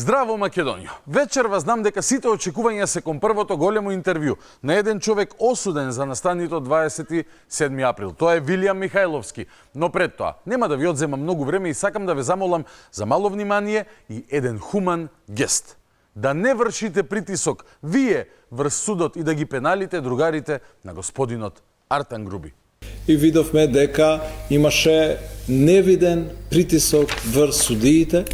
Здраво, Македонија! Вечерва знам дека сите очекувања се кон првото големо интервју на еден човек осуден за настанито 27 април. Тоа е Вилијам Михајловски. Но пред тоа, нема да ви одземам многу време и сакам да ве замолам за мало внимание и еден хуман гест. Да не вршите притисок вие врз судот и да ги пеналите другарите на господинот Артан Груби. И видовме дека имаше невиден притисок врз судиите,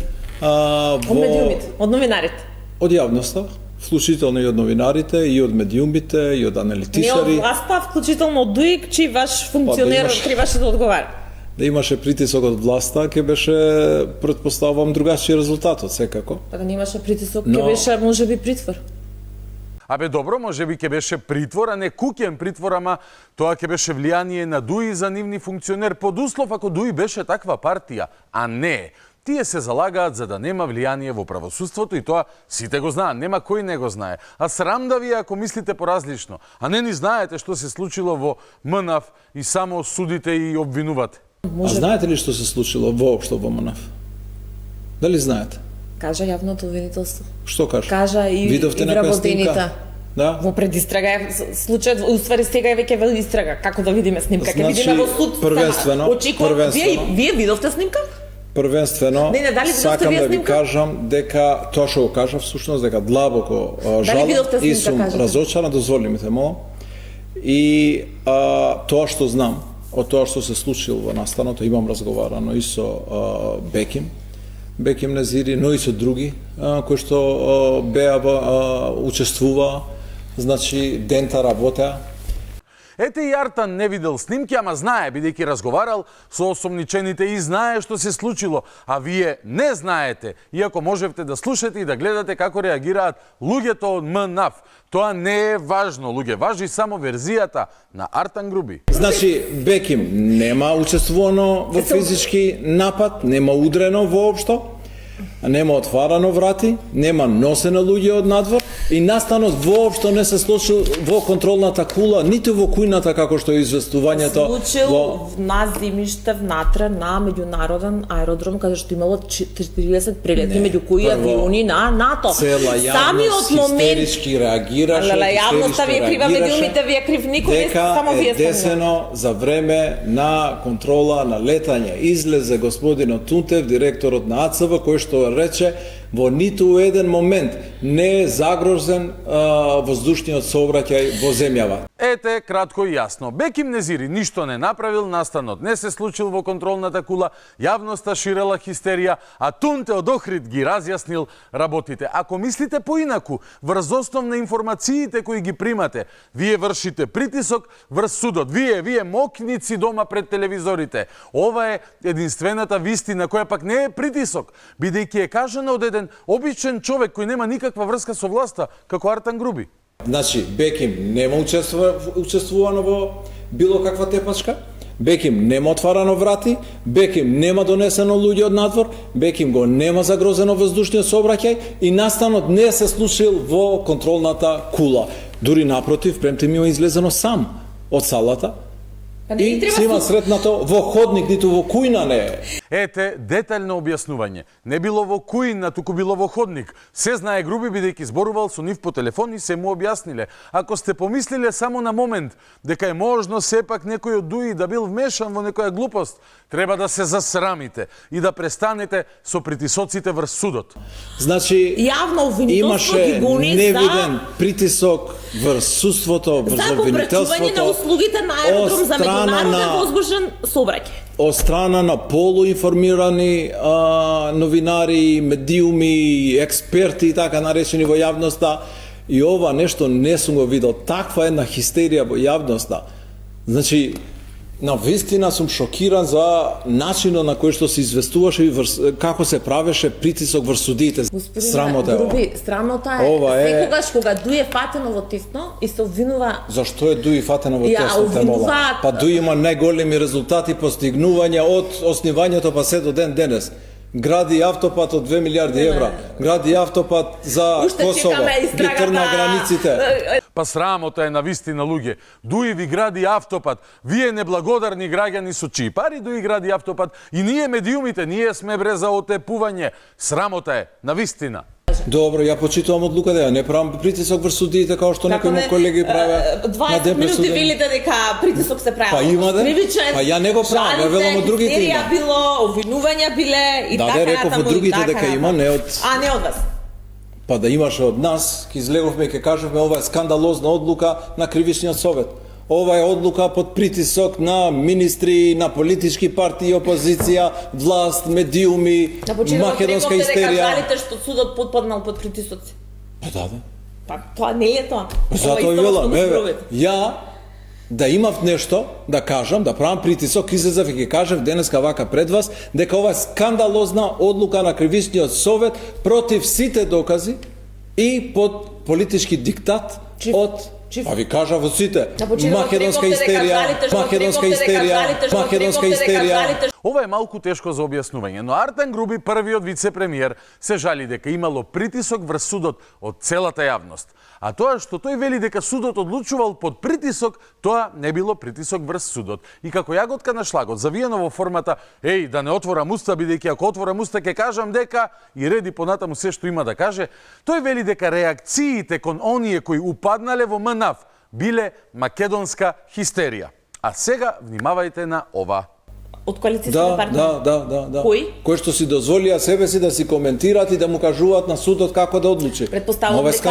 од медиумите, од новинарите. Од јавноста, вклучително и од новинарите, и од медиумите, и од аналитичари. Не од власта, вклучително од ДУИК, чиј ваш функционер требаше да одговара. Да имаше притисок од власта, ќе беше, претпоставувам, другачи резултатот, секако. Така не имаше притисок, ќе беше можеби притвор. Абе добро, можеби ќе беше притвор, а не куќен притвор, ама тоа ќе беше влијание на ДУИ за нивни функционер под услов ако ДУИ беше таква партија, а не. Тие се залагаат за да нема влијание во правосудството и тоа сите го знаат, нема кој не го знае. А срам да вие ако мислите поразлично, а не ни знаете што се случило во МНАФ и само судите и обвинувате. А знаете ли што се случило воопшто во МНАФ? Дали знаете? Кажа јавното обвинителство. Што кажа? Кажа и вработените. Да? Во предистрага е случајот, уствари сега е веќе во истрага. Како да видиме снимка? Ќе видиме во суд. Првенствено. Вие видовте снимка? Првенствено, сакам да ви кажам дека тоа што го кажав всушност дека длабоко жалам и сум разочаран, дозволи ми те молам. И тоа што знам од тоа што се случило во настаното, имам разговарано и со Беким Назири, но и со други кои што беа учествуваа, значи дента работеа. Ете и Артан не видел снимки, ама знае, бидејќи разговарал со осомничените и знае што се случило, а вие не знаете, иако можевте да слушате и да гледате како реагираат луѓето од МНАФ. Тоа не е важно, луѓе, важи само верзијата на Артан Груби. Значи, Беким нема учествувано во физички напад, нема удрено воопшто, нема отварано врати, нема носено луѓе од надвор и настанот воопшто не се случил во контролната кула, ниту во кујната како што е известувањето. Случил на земјиште внатре на меѓународен аеродром каде што имало 40 прелети меѓу кои авиони на НАТО. Цела јавност истерички реагираше. Јавноста ви е крива, медиумите ви е крив, никој не само вие сте. Дека е десено за време на контрола на летање. Излезе господинот Тунтев, директорот на АЦВ, кој што рече во ниту еден момент не е загрозен воздушниот сообраќај во земјава. Ете, кратко и јасно. Беким Незири ништо не направил, настанот не се случил во контролната кула, јавноста ширела хистерија, а Тунте од Охрид ги разјаснил работите. Ако мислите поинаку, врз основ на информациите кои ги примате, вие вршите притисок врз судот. Вие мокници дома пред телевизорите. Ова е единствената вистина која пак не е притисок, бидејќи е кажана од еден обичен човек кој нема никаква врска со власта, како Артан Груби. Значи, Беким нема учествувано во било каква тепачка, Беким нема отварано врати, Беким нема донесено луѓе од надвор, Беким го нема загрозено воздушниот сообраќај и настанот не се случил во контролната кула. Дури напротив, премте ми излезено сам од салата. И се има сретнато во ходник, ниту во кујна не е. Ете, детално објаснување. Не било во кујна, туку било во ходник. Се знае Груби, бидејќи зборувал со нив по телефон и се му објасниле. Ако сте помислиле само на момент дека е можно сепак некој од ДУИ да бил вмешан во некоја глупост, треба да се засрамите и да престанете со притисоците врз судот. Значи, имаше невиден притисок врз судството, врз обвинителството, на услугите на аеродром за меѓународен воздушен сообраќај. Од страна на полуинформирани новинари, медиуми, експерти и така наречени во јавноста. И ова нешто не сум го видел. Таква една хистерија во јавноста. Значи, на вистина сум шокиран за начинот на кој што се известуваше и како се правеше притисок врз судиите. Срамота е ова. Срамота е секогаш кога ДУИ е фатено во тесно и се обвинува. Зашто е ДУИ фатено во тесно? Па ДУИ има најголеми резултати, постигнувања од основањето па се до ден денес. Гради автопат од 2 милиарди евра, гради автопат за Косово, ги трна границите. Па срамота е на вистина, луѓе. ДУИ ви гради автопат. Вие неблагодарни граѓани со чии пари ДУИ гради автопат и ние медиумите, ние сме бре за отепување. Срамота е на вистина. Добро, ја почитувам одлука да ја не правам притисок врз судиите како што некои мои колеги правеа. 20 минути велите дека притисок се прави. Па има да. Па ја не го правам, ја велам од другите има. Хистерија било, обвинувања биле и така натаму. Реков од другите дека има, не од... А не од вас. Па да имаше од нас, ќе излеговме и ќе кажевме ова е скандалозна одлука на Кривичниот совет. Ова е одлука под притисок на министри, на политички партии, опозиција, власт, медиуми, македонска истерија. Дека жалите што судот подпаднал под притисоци. Па да. Па тоа не е тоа. Затоа велам, ја да имав нешто да кажам, да правам притисок, излезав и ќе кажав денеска вака пред вас дека ова е скандалозна одлука на Кривичниот совет против сите докази и под политички диктат од па ви кажав од сите. Македонска истерија. Ова е малку тешко за објаснување, но Артан Груби, првиот вице-премиер, се жали дека имало притисок врз судот од целата јавност. А тоа што тој вели дека судот одлучувал под притисок, тоа не било притисок врз судот. И како јаготка на шлагот, завиено во формата еј, да не отворам уста, бидејќи ако отворам уста ќе кажам дека и реди понатаму се што има да каже, тој вели дека реакциите кон оние кои упаднале во МНАВ биле македонска хистерија. А сега внимавајте на ова. Од коалицијските партнери? Да. Кои? Кои што си дозволија себе си да си коментираат и да му кажуваат на судот како да одлучи. Предпоставувам дека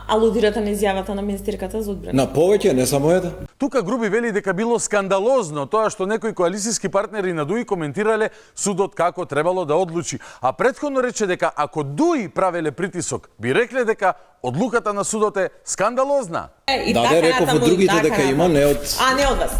алудирате на изјавата на министерката за одбрана. На повеќе, не само еден. Тука Груби вели дека било скандалозно тоа што некои коалицијски партнери на ДУИ коментирале судот како требало да одлучи. А претходно рече дека ако ДУИ правеле притисок, би рекле дека одлуката на судот е скандалозна. Реков од другите дека има, не од... А не од вас.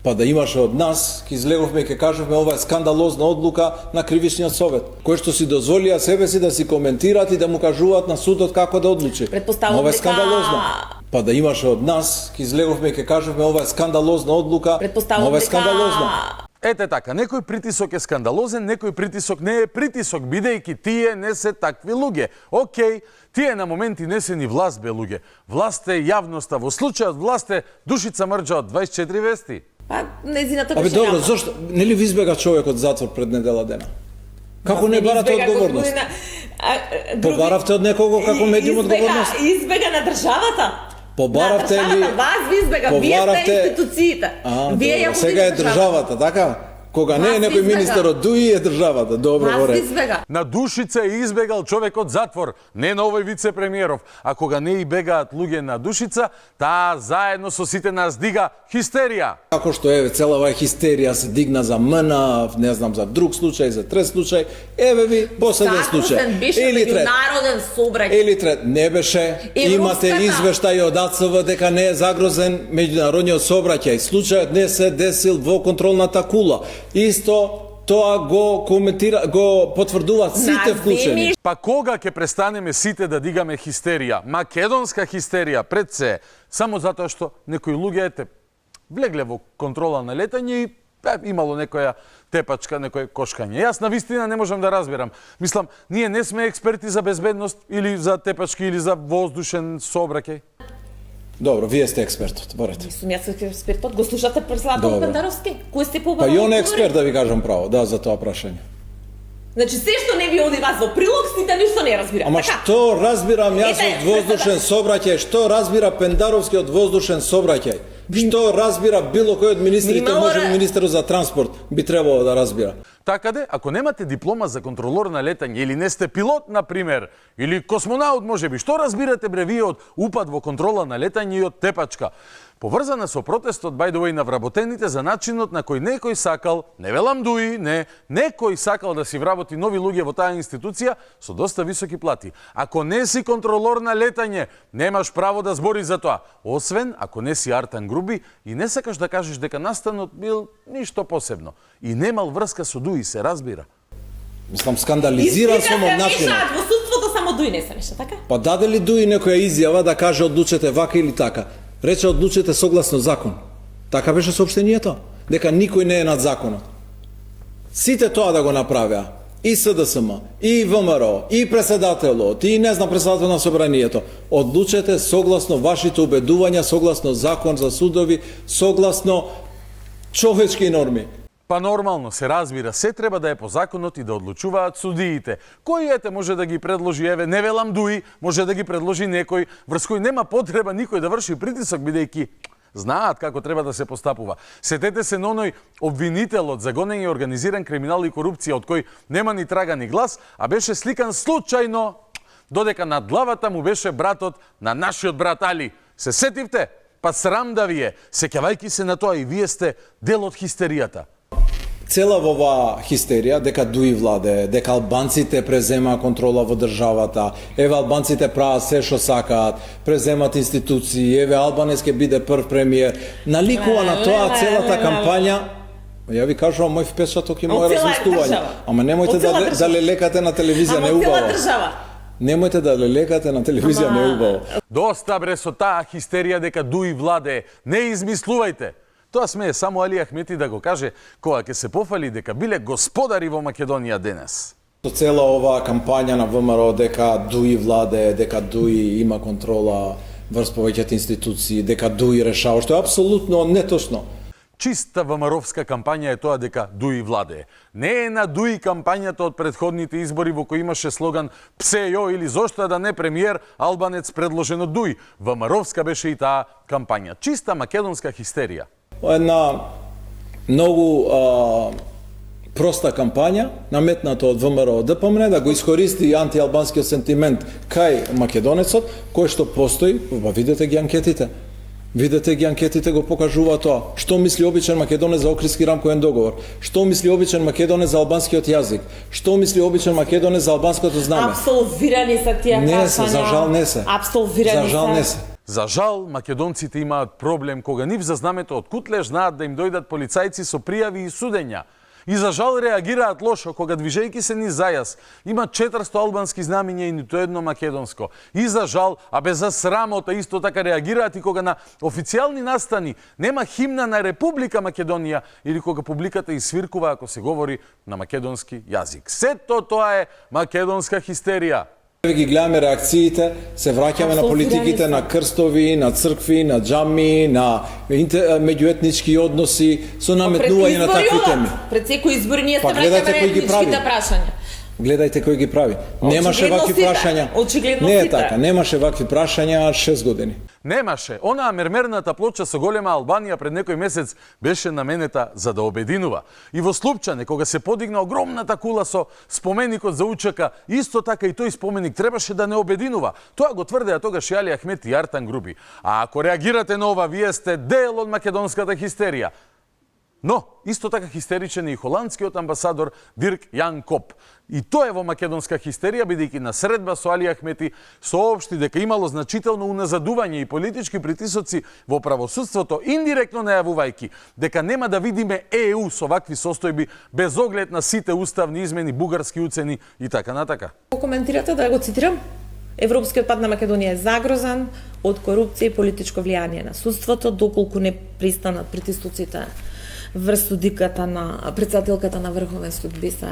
Па да имаше од нас, ќе излеговме и ќе кажевме ова е скандалозна одлука на Кривичниот совет, кои што си дозволија себе си да си коментираат и да му кажуваат на судот како да одлучи. Предпоставувам ова е скандалозна. Па да имаше од нас, ќе излеговме и ќе кажевме ова е скандалозна одлука. Ова е скандалозна. Ете така, некој притисок е скандалозен, некој притисок не е притисок, бидејќи тие не се такви луѓе. Океј, тие на моменти не се ни власт бе луѓе. Власт е јавноста, во случајот власт е Душица Мрџа од 24 вести. Па, незината беше добро, зошто? Нели ви избега човек од затвор пред недела дена? Како не барате одговорност? Побаравте од некого како медиум одговорност? Избега на државата. Побаравте ли? Вас ви избега, вие сте институциите. Вие ја сега е државата, така? Кога не е некој министер од ДУИ е државата. Добро, горе. На Душица е избегал човек од затвор, не на овој вице-премиеров. А кога не и бегаат луѓе на Душица, таа заедно со сите нас дига хистерија. Како што еве цела оваа хистерија се дигна за МНА, не знам за друг случај, за трет случај, еве ви последен случај. Или трет. Народен собрањај. Или трет не беше. Имате извештај од АЦВ дека не е загрозен меѓународниот сообраќај. Случајот не се десил во контролната кула. Исто тоа го коментира, го потврдуваат сите вклучени. Па кога ќе престанеме сите да дигаме хистерија, македонска хистерија пред се, само затоа што некои луѓе ете влегле во контрола на летање и имало некоја тепачка, некој кошкање. Јас на вистина не можам да разберам. Мислам, ние не сме експерти за безбедност или за тепачки или за воздушен сообраќај. Добро, вие сте експертот, борете. Сум јас експертот, го слушате председател Пендаровски? Кој сте Па и он е експерт, да ви кажам право, да, за тоа прашање. Значи, се што не ви оди вас во прилог, сите ништо не разбира. Ама така? Што разбирам јас од воздушен сообраќај? Што разбира Пендаровски од воздушен сообраќај? Што разбира било кој од министрите, може би министерот за транспорт би требало да разбира. Така де, ако немате диплома за контролор на летање или не сте пилот, например, или космонаут можеби, што разбирате бре вие од упад во контрола на летање и од тепачка? Поврзана со протестот, by the way, на вработените за начинот на кој некој сакал, не велам ДУИ, не, некој сакал да си вработи нови луѓе во таа институција со доста високи плати. Ако не си контролор на летање, немаш право да збори за тоа, освен ако не си Артан Груби и не сакаш да кажеш дека настанот бил ништо посебно и немал врска со ДУИ, се разбира. Мислам, скандализиран сум од начинот. Во судството само ДУИ не се меша, така? Па даде ли ДУИ некоја изјава да каже одлучете вака или така? Рече одлучете согласно закон. Така беше соопштението, дека никој не е над законот. Сите тоа да го направеа. И СДСМ, и ВМРО, и председателот, и не знам председател на собранието. Одлучете согласно вашите убедувања, согласно закон за судови, согласно човечки норми. Па нормално се разбира, се треба да е по законот и да одлучуваат судиите. Кој ете може да ги предложи, еве, не велам дуи, може да ги предложи некој, врз кој нема потреба никој да врши притисок, бидејќи знаат како треба да се постапува. Сетете се на оној обвинител од загонење организиран криминал и корупција, од кој нема ни трага ни глас, а беше сликан случајно, додека над главата му беше братот на нашиот брат Али. Се сетивте? Па срам да ви е, сеќавајќи се на тоа и вие сте дел од хистеријата. Цела ова хистерија, дека дуи владе, дека албанците презема контрола во државата, еве албанците прават се што сакаат, преземат институции, еве Албанец ќе биде прв премиер, наликува на тоа целата кампања. Ја ви кажувам мој впечаток и моје размислување. Ама немојте да лелекате на телевизија, не убаво. Немојте да лелекате на телевизија, не убаво. Доста бре со таа хистерија дека дуи владе, не измислувајте. Тоа смее само Али Ахмети да го каже кога ќе се пофали дека биле господари во Македонија денес. Со цела оваа кампања на ВМРО дека дуи владе, дека дуи има контрола врз повеќето институции, дека дуи решава, што е апсолутно неточно. Чиста ВМРО-вска кампања е тоа дека дуи владе. Не е на дуи кампањата од претходните избори во кои имаше слоган "Псе јо" или "Зошто да не премиер Албанец предложен од дуи". ВМРО-вска беше и таа кампања. Чиста македонска хистерија. Една многу проста кампања, наметната од ВМРО ДПМН, да го искористи антиалбанскиот сентимент кај македонецот, кој што постои, видете ги анкетите. Видете ги анкетите го покажува тоа. Што мисли обичен македонец за Охридски рамковен договор? Што мисли обичен македонец за албанскиот јазик? Што мисли обичен македонец за албанското знаме? Апсолвирани се тие прашања. Не се, за жал не се. Апсолвирани за жал не се. За жал, македонците имаат проблем кога нив за знамето од Кутлеж знаат да им дојдат полицајци со пријави и судења. И за жал реагираат лошо кога движејќи се низ зајас има 400 албански знамиња и ниту едно македонско. И за жал, а без за срамота исто така реагираат и кога на официјални настани нема химна на Република Македонија или кога публиката изсвиркува ако се говори на македонски јазик. Сето тоа е македонска хистерија. Ги гледаме реакциите, се враќаме на политиките на крстови, на цркви, на џами, на меѓуетнички односи, со наметнување на такви теми. Пред секој избори ние се враќаме на етничките прашања. Гледајте кој ги прави. Немаше вакви прашања. Очигледно не е така, немаше вакви прашања 6 години. Немаше. Онаа мермерната плоча со голема Албанија пред некој месец беше наменета за да обединува. И во Слупчане, кога се подигна огромната кула со споменикот за УЧК, исто така и тој споменик требаше да не обединува. Тоа го тврдеа тогаш и Али Ахмети и Артан Груби. А ако реагирате на ова, вие сте дел од македонската хистерија. Но, исто така хистеричен е и холандскиот амбасадор Дирк Јан Коп. И тоа е во македонска хистерија, бидејќи на средба со Али Ахмети соопшти дека имало значително уназадување и политички притисоци во правосудството, индиректно најавувајќи дека нема да видиме ЕУ со вакви состојби без оглед на сите уставни измени, бугарски уцени и така натака. Коментирате, да го цитирам? Европскиот пат на Македонија е загрозен од корупција и политичко влијание на судството, доколку не пристанат притисоците врз судиката на председателката на Врховен суд Биса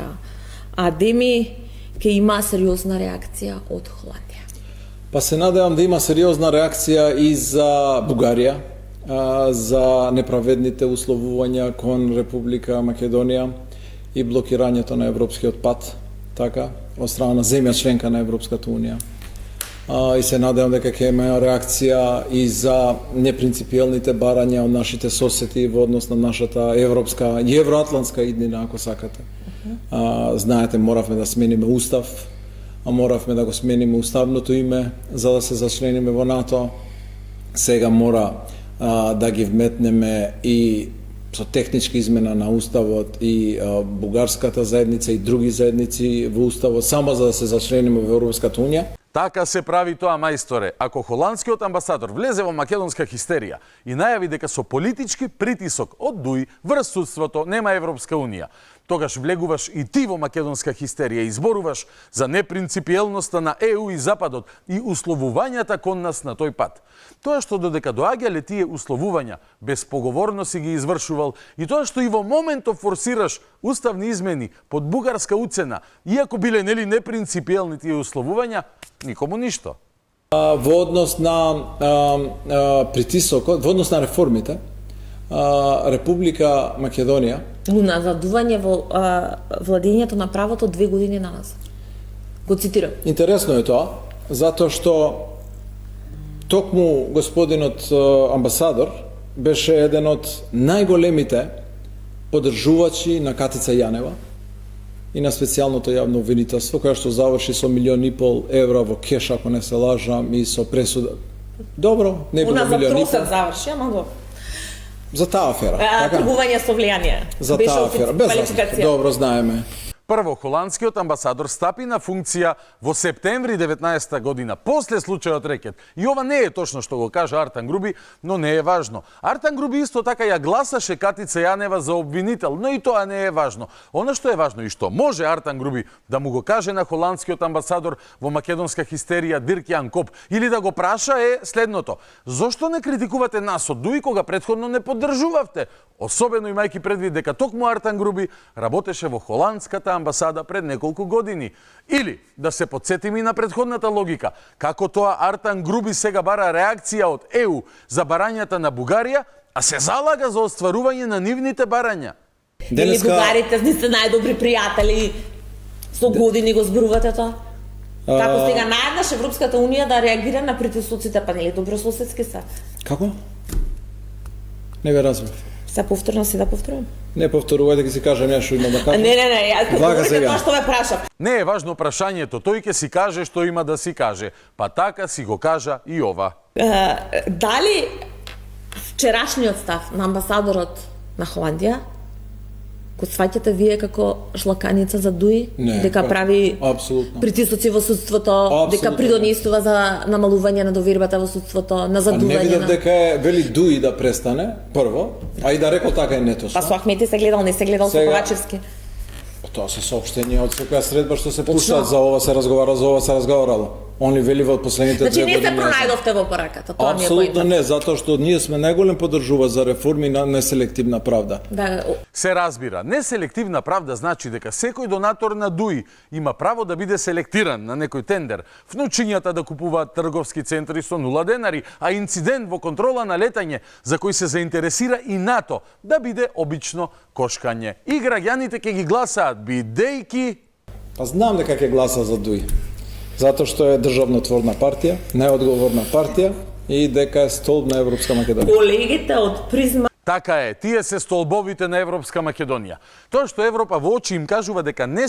Адеми, ќе има сериозна реакција од Холандија. Па се надевам да има сериозна реакција и за Бугарија, за неправедните условувања кон Република Македонија и блокирањето на европскиот пат, така, од страна на земја членка на Европската унија. И се надевам дека ќе има реакција и за непринципиелните барања од нашите соседи во однос на нашата европска и евроатлантска иднина, ако сакате. Знаете, моравме да смениме устав, моравме да го смениме уставното име за да се зачлениме во НАТО. Сега мора да ги вметнеме и со техничка измена на уставот и бугарската заедница и други заедници во уставот, само за да се зачлениме во Европската унија. Така се прави тоа, мајсторе. Ако холандскиот амбасадор влезе во македонска хистерија и најави дека со политички притисок од ДУИ врз судството нема Европска унија, тогаш влегуваш и ти во македонска хистерија и зборуваш за непринципиелноста на ЕУ и Западот и условувањата кон нас на тој пат. Тоа што додека доаѓале тие условувања, безпоговорно си ги извршувал и тоа што и во моментов форсираш уставни измени под бугарска уцена, иако биле нели непринципиелни тие условувања, никому ништо. Во однос на притисокот, во однос на реформите, Република Македонија уназадување во владењето на правото 2 години назад. Го цитирам. Интересно е тоа, затоа што токму господинот амбасадор беше еден од најголемите поддржувачи на Катица Јанева и на специјалното јавно обвинителство, која што заврши со 1,5 милиони евра во кеш, ако не се лажам, и со пресуда. Добро, не било 1,5 милиони. За заврши, ама добро. За таа афера, така? Тргување со влијание. За таа афера, без разлика. Добро знаеме. Прво, холандскиот амбасадор стапи на функција во септември 19 година, после случајот Рекет. И ова не е точно што го кажа Артан Груби, но не е важно. Артан Груби исто така ја гласаше Катица Јанева за обвинител, но и тоа не е важно. Она што е важно и што може Артан Груби да му го каже на холандскиот амбасадор во македонска хистерија Дирк Јан Коп, или да го праша е следното. Зошто не критикувате нас од ДУИ кога претходно не поддржувавте? Особено имајќи предвид дека токму Артан Груби работеше во холандската амбасада пред неколку години. Или, да се подсетиме и на претходната логика, како тоа Артан Груби сега бара реакција од ЕУ за барањата на Бугарија, а се залага за остварување на нивните барања. Или бугарите не се најдобри пријатели, со години го зборувате тоа? Како сега наеднаш Европската Унија да реагира на притисоците, па нели добрососедски се? Како? Не ве разбрав. Се повторно си да повторувам? Не повторувај, да ги си кажам ја што има да кажам. Не, јас говорите тоа што ме прашав. Не е важно прашањето, тој ќе си каже што има да си каже. Па така си го кажа и ова. Дали вчерашниот став на амбасадорот на Холандија го сваќате вие како шлаканица за ДУИ? Не, дека прави апсолутно притисоци во судството, дека придонесува за намалување на довербата во судството, на задување. Не видов дека е вели ДУИ да престане, прво, а и да рекол така е неточно. Па со Ахмети се гледал, не се гледал со Ковачевски. Тоа се соопштенија од секоја средба што се пуштаат, за ова се разговара, за ова се разговарало. Они вели во последните 2 години. Значи не се пронајдовте во пораката, тоа ми е апсолутно поинтот. не, затоа што ние сме најголем поддржувач за реформи на неселективна правда. Да. Се разбира, неселективна правда значи дека секој донатор на ДУИ има право да биде селектиран на некој тендер, внучињата да купуваат трговски центри со 0 денари, а инцидент во контрола на летање за кој се заинтересира и НАТО да биде обично кошкање. И граѓаните ќе ги гласаат бидејќи... Па знам дека ќе гласа за ДУИ. Затоа што е државнотворна партија, неодговорна партија и дека е столб на Европска Македонија. Колегите од Призма. Така е, тие се столбовите на Европска Македонија. Тоа што Европа во очи им кажува дека не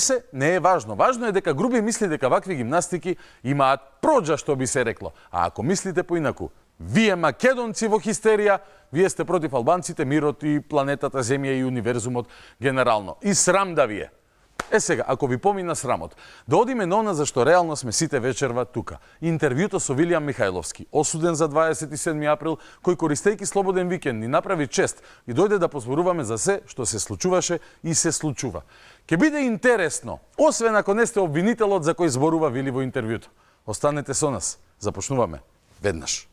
е важно. Важно е дека Груби мисли дека вакви гимнастики имаат проџа, што би се рекло. А ако мислите поинаку, вие македонци во хистерија, вие сте против албанците, мирот и планетата Земја и универзумот генерално. И срам да ви е. Е сега, ако ви помина срамот, да одиме на она за што реално сме сите вечерва тука. Интервјуто со Вилијам Михајловски, осуден за 27 април, кој користејќи слободен викенд ни направи чест и дојде да позборуваме за се што се случуваше и се случува. Ке биде интересно, освен ако не сте обвинителот за кој зборува Вили во интервјуто. Останете со нас. Започнуваме веднаш.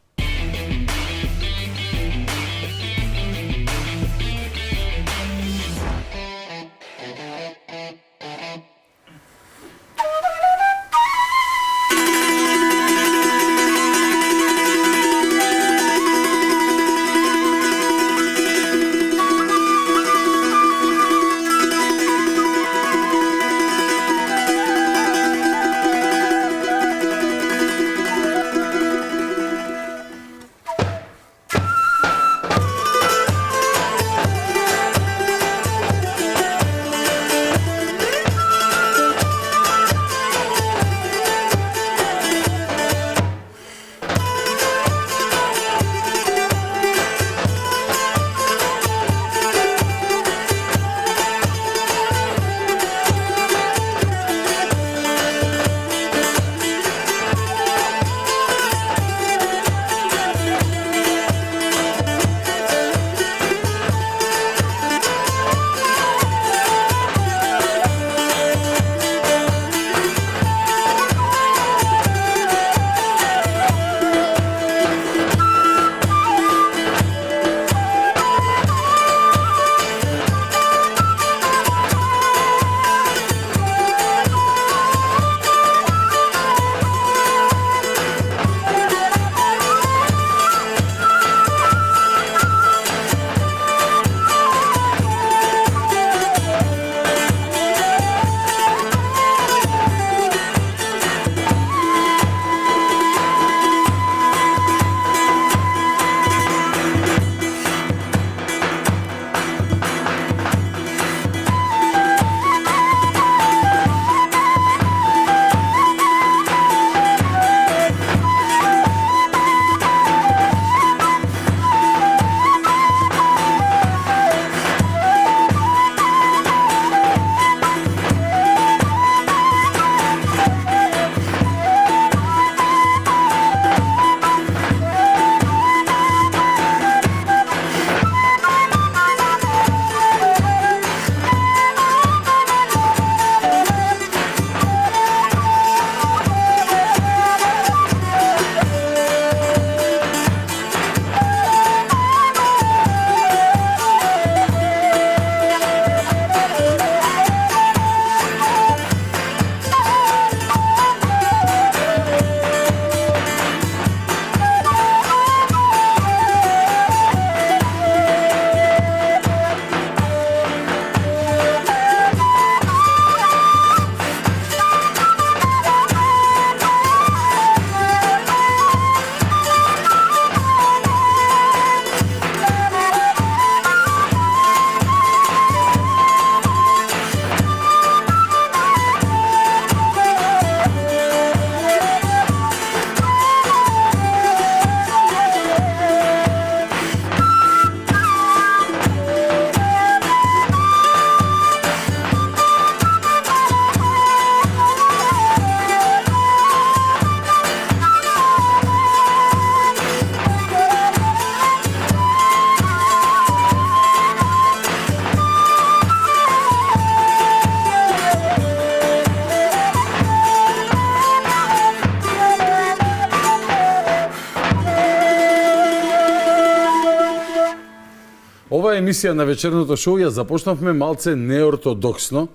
Оваа емисија на вечерното шоу ја започнавме малце неортодоксно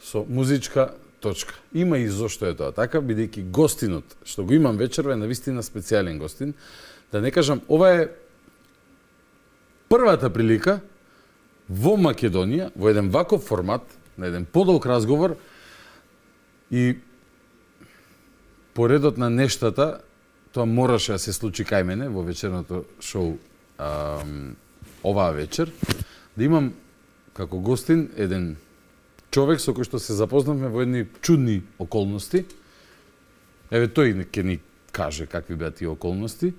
со музичка точка. Има и зошто е тоа така, бидејќи гостинот што го имам вечерва е навистина специјален гостин. Да не кажам, ова е првата прилика во Македонија, во еден ваков формат, на еден подолг разговор и поредот на нештата, тоа мораше да се случи кај мене во вечерното шоу оваа вечер, да имам како гостин еден човек со кој што се запознавме во едни чудни околности. Еве тој ќе ни каже какви беа тие околности.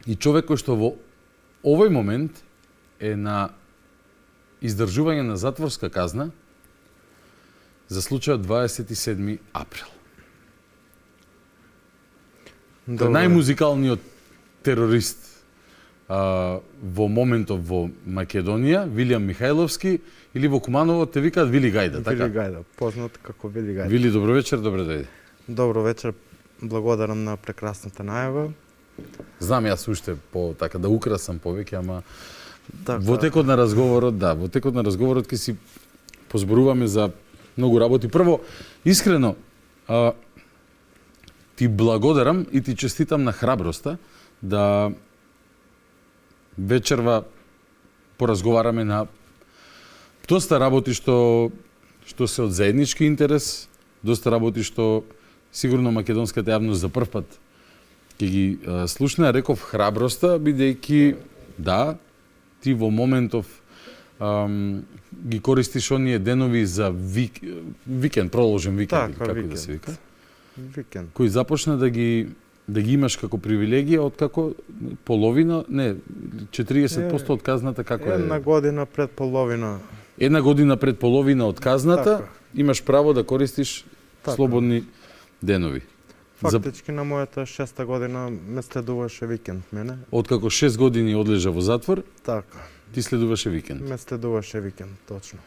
И човек кој што во овој момент е на издржување на затворска казна за случајот 27 април. Тој најмузикалниот терорист во моментов во Македонија, Вилијам Михајловски, или во Куманово те викаат Вили Гајда, така? Вили Гајда, познат како Вили Гајда. Вили, добро вечер, добре дојде. Добро вечер, благодарам на прекрасната најава. Знам јас уште по така да украсам повеќе, ама Така. во текот на разговорот, да, во текот на разговорот ќе си позборуваме за многу работи. Прво, искрено, ти благодарам и ти честитам на храброста да вечерва поразговараме на доста работи што се од заеднички интерес, доста работи што сигурно македонската јавност за прв пат ќе ги слушна. Реков храброста, бидејќи да, ти во моментов ги користиш оние денови за викенд, проложен викенд, Така, како викенд. да се вика, Викенд. кој започна да ги имаш како привилегија откако половина, не, 40% од казната како Една е? година пред половина. Една година пред половина од казната Така. имаш право да користиш Така. слободни денови. Фактички на мојата 6-та година ме следуваше викенд мене. Откако 6 години одлежа во затвор, Така, ти следуваше викенд. ме следуваше викенд, точно.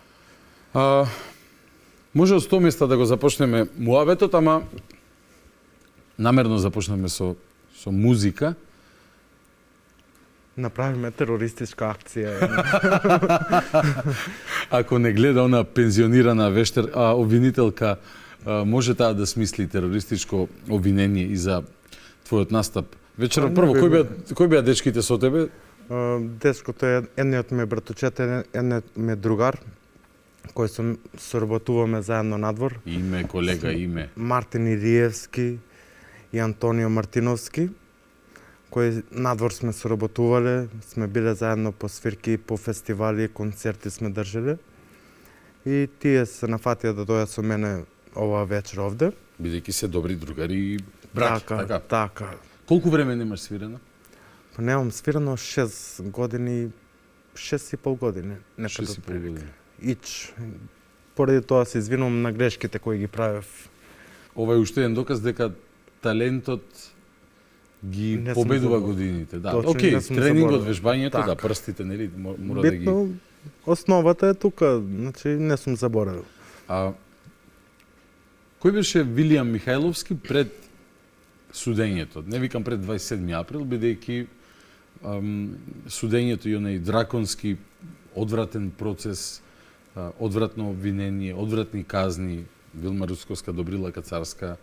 Може од 100 места да го започнеме муабетот, ама намерно започнеме со музика. Направиме терористичка акција. Ако не гледа она пензионирана обвинителка, може таа да смисли терористичко обвинение и за твојот настап. Вечерот Не прво, би кои беа дечките со тебе? Дечкото е едниот ми братучете, едниот ми другар, кој соработуваме заедно надвор. Име, колега, име. Мартин Ириевски и Антонио Мартиновски, кои надвор сме соработувале, сме биле заедно по свирки, по фестивали, концерти сме држале. И тие се нафатија да дојат со мене оваа вечер овде. Бидејќи се добри другари и браќа, така. Така. Колку време немаш свирено? Па немам свирено 6 години, 6,5 години, некаде 6,5 отприлика. години. Ич. Поради тоа се извинувам на грешките кои ги правев. Ова е уште еден доказ дека талентот ги Не сум победува заборал. годините. Да, Точно, окей, не сум тренингот, заборал. вежбањето, да, Така. прстите, нели, мора да ги... Битно, основата е тука, значи не сум заборавил. Кој беше Вилијам Михајловски пред судењето? Не викам пред 27 април, бидејќи судењето и онај драконски одвратен процес, одвратно обвинение, одвратни казни, Вилма Русковска, Добрила Кацарска,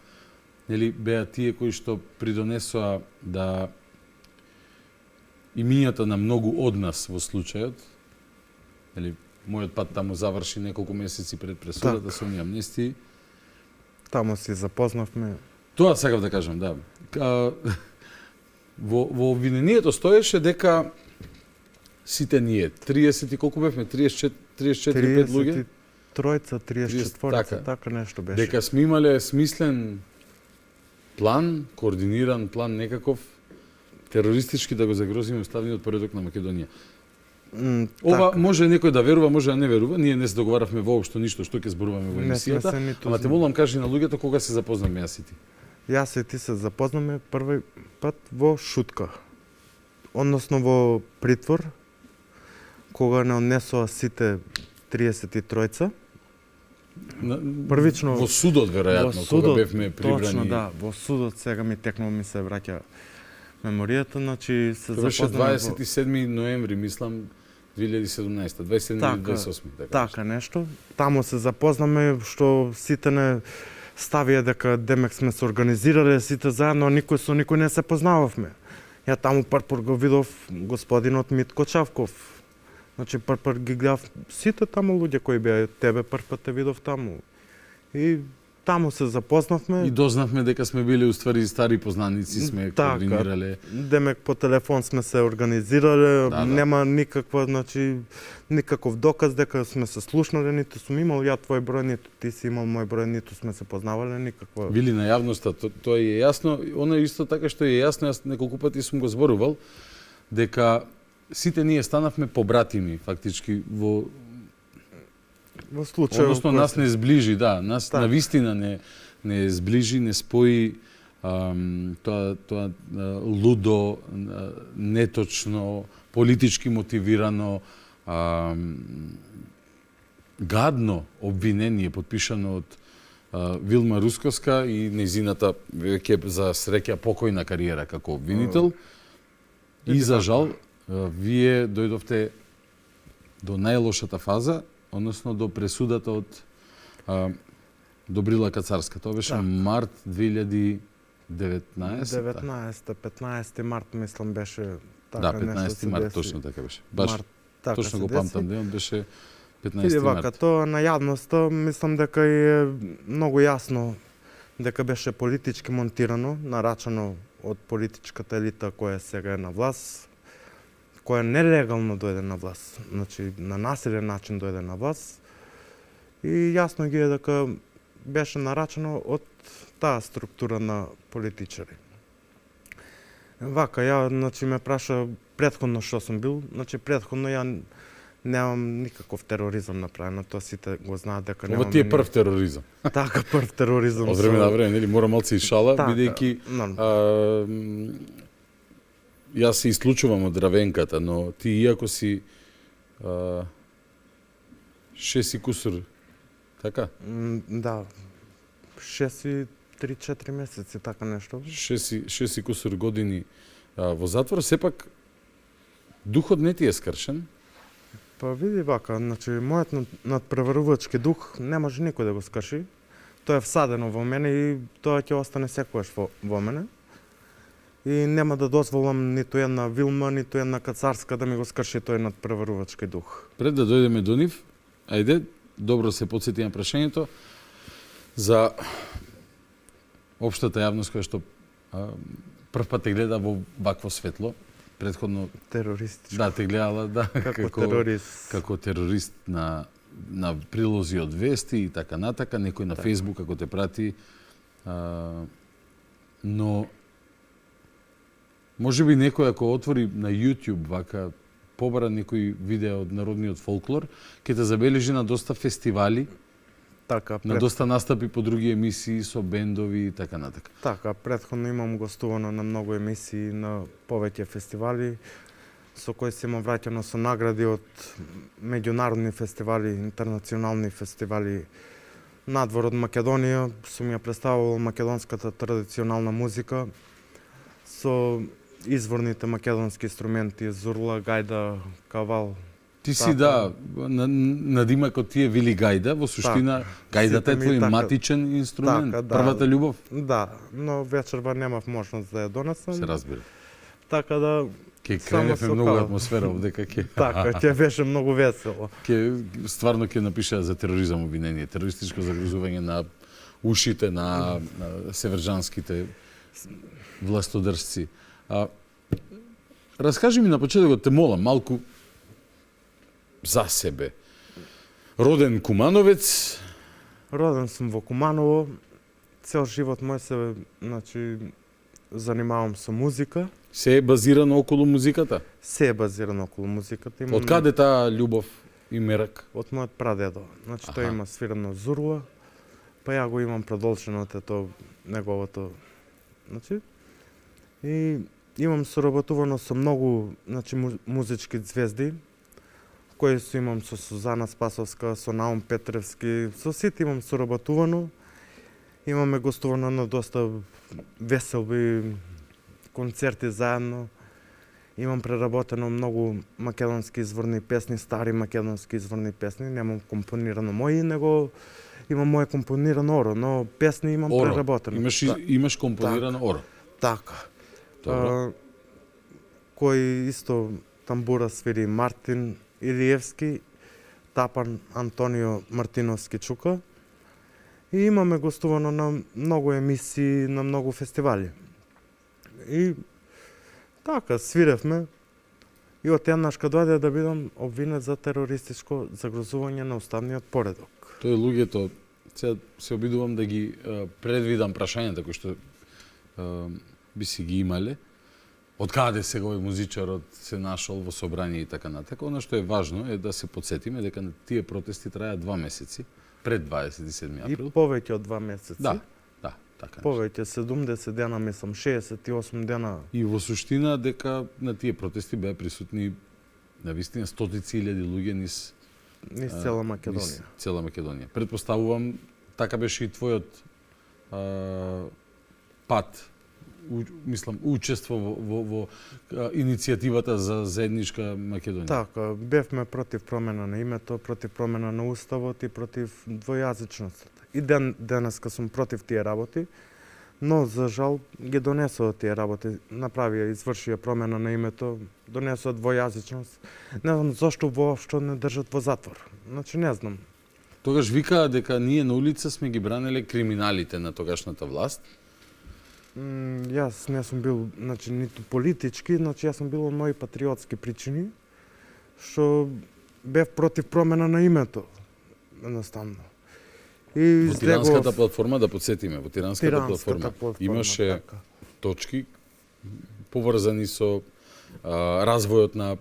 нели беа тие кои што придонесоа да имињата на многу од нас во случајот, нели мојот пат таму заврши неколку месеци пред пресудата со оние амнестии. Таму си запознавме. Тоа сакав да кажам, да. Во обвинението стоеше дека сите ние, 30 и колку бевме, 34, 5 луѓе? 33-ца, 34-ца, така нешто беше. Дека сме имале смислен план, координиран план некаков, терористички да го загрозиме уставниот поредок на Македонија. Ова може некој да верува, може да не верува. Ние не се договаравме воопшто ништо што ќе зборуваме во емисијата. Ама те молам кажи на луѓето кога се запознаме јас и ти. Јас и ти се запознаме први пат во шутка. Односно во притвор, кога не однесоа сите 33-ца. Првично во судот веројатно, кога бевме прибрани. Точно, да, во судот сега ми текнува ми се враќа меморијата, значи се Тоа беше запознаме 27 ноември, мислам, 2017, 27 или 28. Така нешто. Таму се запознаме, што сите не ставија дека демек сме се организирале сите заедно, а никој со никој не се познававме. Ја таму прв го видов господинот Митко Чавков. Значи прв ги гледав сите таму луѓе кои беа, тебе прв пат те видов таму. И таму се запознавме. И дознавме дека сме били уствари стари познаници, сме координирале. Демек по телефон сме се организирале, нема никаква, значи, никаков доказ дека сме се слушнале, ниту сум имал ја твој број, ниту ти си имал мој број, ниту сме се познавале, никаква. Били на јавноста, тоа е јасно, она исто така што е јасно, јас неколку пати сум го зборувал, дека сите ние станавме побратими, фактички, во случај, односно нас не сближи, да, нас на вистина не сближи, не спои тоа лудо, неточно, политички мотивирано, гадно обвинение подпишано од Вилма Русковска и нејзината веќе за среќа покојна кариера како обвинител. И за жал, вие дојдовте до најлошата фаза, односно до пресудата од Добрила Кацарска. Тоа беше март 2019. 15 март, мислам, беше така нешто. Да, 15 март, точно така беше. Баш, точно го памтам денот, беше 15 март. Вака, тоа на јавноста, мислам дека е многу јасно дека беше политички монтирано, нарачано од политичката елита која сега е на власт, која нелегално дојде на власт, значи на насилен начин дојде на власт. И јасно ги е дека беше нарачено од таа структура на политичари. Вака, ја, значи, ме праша претходно што сум бил, значи претходно ја немам никаков тероризам направено, тоа сите го знаат дека немам. Ова ти е прв тероризам. Така, прв тероризам. Од време на време, нели, мора малце и шала, бидејќи јас се исклучувам од Равенката, но ти иако си 6 и кусур, така? Да, 6 и 3-4 месеци, така нешто. 6 и кусур години во затвор, сепак духот не ти е скршен? Па види вака, значи мојот надпреварувачки дух не може никој да го скрши. Тоа е всадено во мене и тоа ќе остане секогаш во мене. И нема да дозволам ниту една Вилма, ниту една Кацарска да ми го скрши тој надпреварувачки дух. Пред да дојдеме до нив, ајде, добро се потсети на прашањето за општата јавност која што прв пат те гледа во вакво светло, претходно терористичко. Да, те гледала, да, како терорист на прилози од вести и така натака, некој на Facebook како те прати, но може би некој ако отвори на YouTube вака побара некој видео од народниот фолклор, ќе те забележи на доста фестивали, така, на доста настапи по други емисии со бендови и така натака. Така, претходно имам гостувано на многу емисии, на повеќе фестивали, со кои се имам враќано со награди од меѓународни фестивали, интернационални фестивали. Надвор од Македонија сум ја представувал македонската традиционална музика со изворните македонски инструменти, зурла, гајда, кавал. Ти си, да, надимакот ти е Вили Гајда, во суштина гајдата е твој матичен инструмент, првата љубов? Да, но вечерва немав можност да ја донесам. Се разбира. Така да Ке креневме многу атмосфера овдека ке. Така, ќе беше многу весело. Стварно ќе напиша за тероризам обвинение, терористичко загрозување на ушите на северџанските властодржци. Раскажи ми на почетокот, те молам, малку за себе. Роден Кумановец? Роден сум во Куманово. Цел живот мој се, значи, занимавам со музика. Се е базирано околу музиката? Се е базирано околу музиката. Од каде таа љубов и мерак? Од мојот прадедо. Значи, тој има свирено зурла, па ја го имам продолжено тето неговото. Значи, и имам соработувано со многу, значи, музички звезди, кои имам со Сузана Спасовска, со Наум Петревски, со сите имам соработувано. Имаме гостувано на доста веселби концерти заедно. Имам преработено многу македонски изворни песни, стари македонски изворни песни, немам компонирано мои, него имам мое компонирано оро, но песни имам Оро. преработено. Имаш компонирано оро. Така. Добро. Кој исто тамбура свири Мартин Илиевски, тапан Антонио Мартиновски чука. И имаме гостувано на многу емисии, на многу фестивали. И така, свиревме. И од еднаш кога дојде да бидам обвинет за терористичко загрозување на уставниот поредок. Тој луѓето, се обидувам да ги предвидам прашањата кои што би си ги имале. Од каде сега овој музичарот се нашол во собрание и така натака. Она што е важно е да се потсетиме дека тие протести траја 2 месеци пред 27 април. И повеќе од 2 месеци. Да, така. Повеќе 70 дена, мислам 68 дена. И во суштина дека на тие протести беа присутни навистина стотици илјади луѓе низ цела Македонија. Низ цела Македонија. Предпоставувам така беше и твојот пат, учество во иницијативата за заедничка Македонија. Така, бевме против промена на името, против промена на уставот и против двојазичноста. И денеска сум против тие работи, но за жал ги донесува тие работи, направија, извршија промена на името, донесува двојазичност. Не знам зошто воопшто не држат во затвор. Значи не знам. Тогаш викаа дека ние на улица сме ги бранеле криминалите на тогашната власт. Јас не сум бил, значи, ниту политички, значи јас сум бил од мои патриотски причини, што бев против промена на името, едноставно. И во Тиранската платформа, да подсетиме, во Тиранската платформа имаше така точки поврзани со развојот на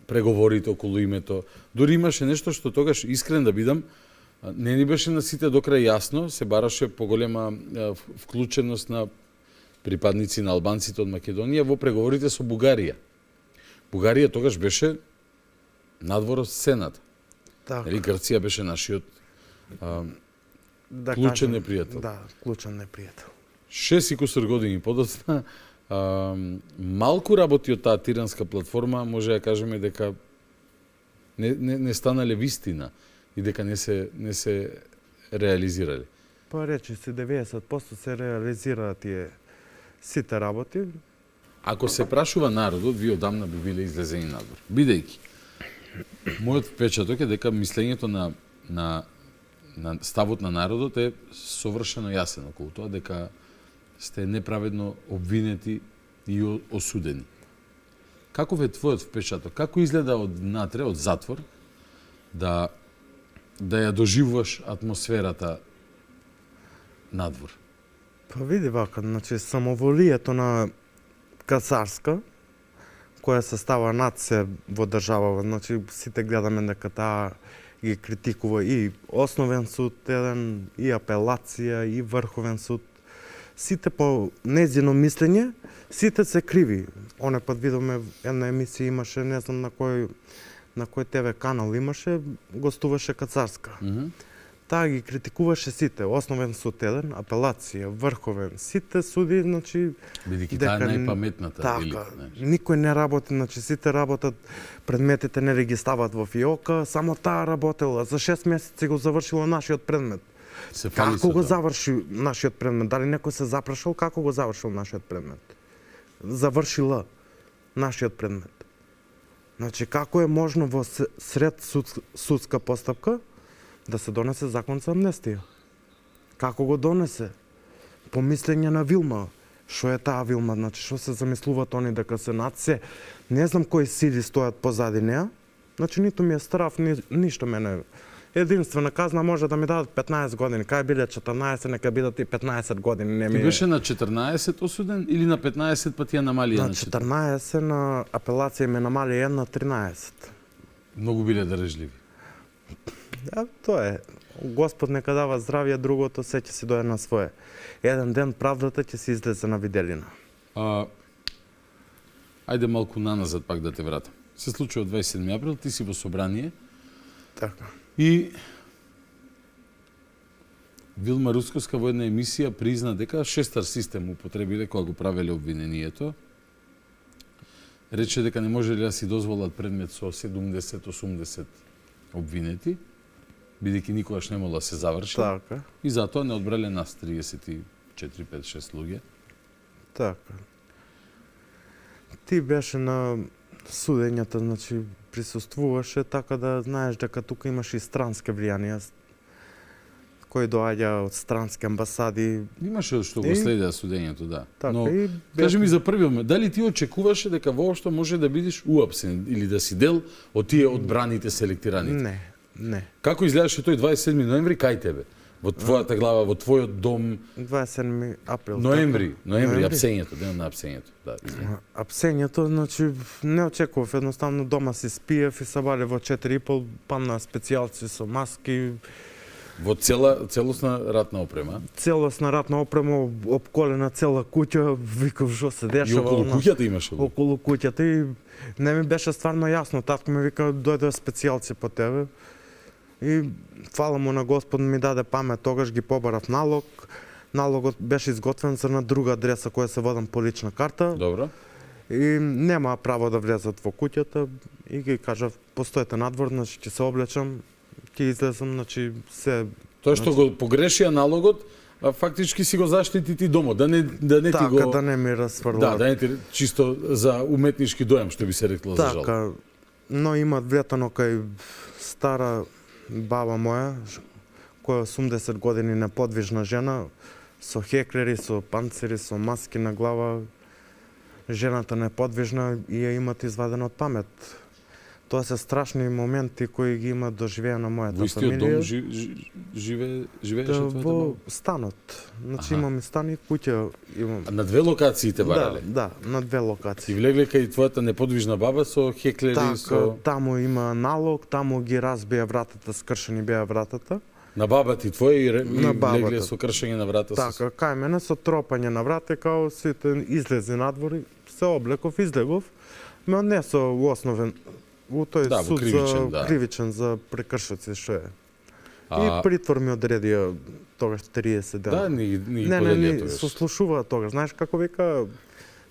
преговорите околу името. Дури имаше нешто што тогаш, искрен да бидам, не ни беше на сите до крај јасно, се бараше поголема вклученост на припадници на албанците од Македонија во преговорите со Бугарија. Бугарија тогаш беше надвор од сцената. Така. Или Грција беше нашиот да клучен кажем, непријател. Да, клучен непријател. 6 и кусур години подоцна, малку работи од таа тиранска платформа, може да кажеме дека не станале вистина и дека не се реализирали. Па речи се 90% се реализира тие сите работи. Ако се прашува народот, вие одамна би биле излезени надвор. Бидејќи мојот впечаток е дека мислењето на ставот на народот е совршено јасен околу тоа, дека сте неправедно обвинети и осудени. Каков е твојот впечаток? Како изгледа од натре, од затвор, да ја доживуваш атмосферата надвор? Па види вака, значи самоволието на Кацарска, која се става над се во држава, значи сите гледаме дека таа ги критикува и Основен суд еден, и апелација, и Врховен суд. Сите по незино мислење, сите се криви. Оне пат видовме една емисија имаше, не знам на кој ТВ канал имаше, гостуваше Кацарска. Таа ги критикуваше сите, Основен суд еден, апелација, Врховен, сите суди, значи Бидејќи таа е најпаметната. Така, никој не работи, значи сите работат, предметите не ги стават во фиока, само таа работела, за 6 месеци го завршила нашиот предмет. Како го заврши нашиот предмет? Дали некој се запрашал како го завршил нашиот предмет? Завршила нашиот предмет. Значи, како е можно во сред судска постапка да се донесе закон за амнестија? Како го донесе? По мислење на Вилма. Што е таа Вилма? Значи, што се замислуваат они дека се над се? Не знам кои сили стојат позади неа. Значи, ниту ми е страв, ништо мене. Единствена казна може да ми дадат 15 години. Кај биле 14, нека бидат и 15 години. Ти беше на 14 осуден или на 15 па ти ја намали на 14? На апелација ме намали на 13. Многу биле држливи. Тоа е. Господ нека дава здравје, другото се ќе си дое на свое. Еден ден правдата ќе се излезе на виделина. Ајде малку наназад пак да те вратам. Се случува 27 април, ти си во собрание. Така. И Вилма Русковска во една емисија призна дека шестар систем употребиле кога го правеле обвинението. рече дека не можеле да си дозволат предмет со 70-80 обвинети, бидејќи никогаш не могло да се заврши. Така. И затоа не одбрале нас 34, 5-6 луѓе. Така. Ти беше на судењата, значи присуствуваше, така да знаеш дека тука имаш и странски влијанија, кои доаѓа од странски амбасади. Имаше што го следеа судењето, да. Така, Но и кажи ми за првиот, дали ти очекуваше дека воопшто може да бидеш уапсен или да си дел од тие одбраните селектираните? Не. Како изгледаше тој 27 ноември кај тебе? Во твојата глава, во твојот дом? 27 април. Ноември, апсењето, денот на апсењето. Да, апсењето, значи не очекував, едноставно дома си спиев и сабале во 4:30 памна специјалци со маски. Во целосна ратна опрема? Целосна ратна опрема, обколена цела куќа, викав што се дешава. И околу куќата имаше ли? Околу куќата и не ми беше стварно јасно. Татко ми вика, дојде специјалци по тебе. И фала му на Господ ми даде памет, тогаш ги побарав налог. Налогот беше изготвен за на друга адреса која се водам по лична карта. Добро. И нема право да влезат во куќата и ги кажав, постоете надвор, значи ќе се облечам, ќе излезам, значи се... Тоа што го погрешија налогот, а фактички си го заштити ти домот, да не така, ти го... да не ми расфрлат. Да не ти чисто за уметнички дојам, што би се рекло за жал. Така, но имат влетано кај стара баба моја, која 80 години неподвижна жена, со хеклери, со панцири, со маски на глава, жената неподвижна и ја имат извадена од памет. Тоа се страшни моменти кои ги има доживеено мојата фамилија. Во истиот дом живееше твојата во баба? станот. Значи имам и стан и куќа. Имам... А на две локациите барале? Да, на две локации. И влегле кај твојата неподвижна баба со хеклери, така, со... таму има налог, таму ги разбија вратата, скршени беа вратата. На баба ти твоја и бабата. легле со кршење на врата? Така, кај мене со тропање на врата, као сите излези надвор, се облеков, излегов, ме не со основен, во тој да, суд кривичен, за кривичен за прекршоци што е. А... И притвор ми одредија тогаш 30 дена. Да, ни не, тогаш. сослушува тогаш. Знаеш како вика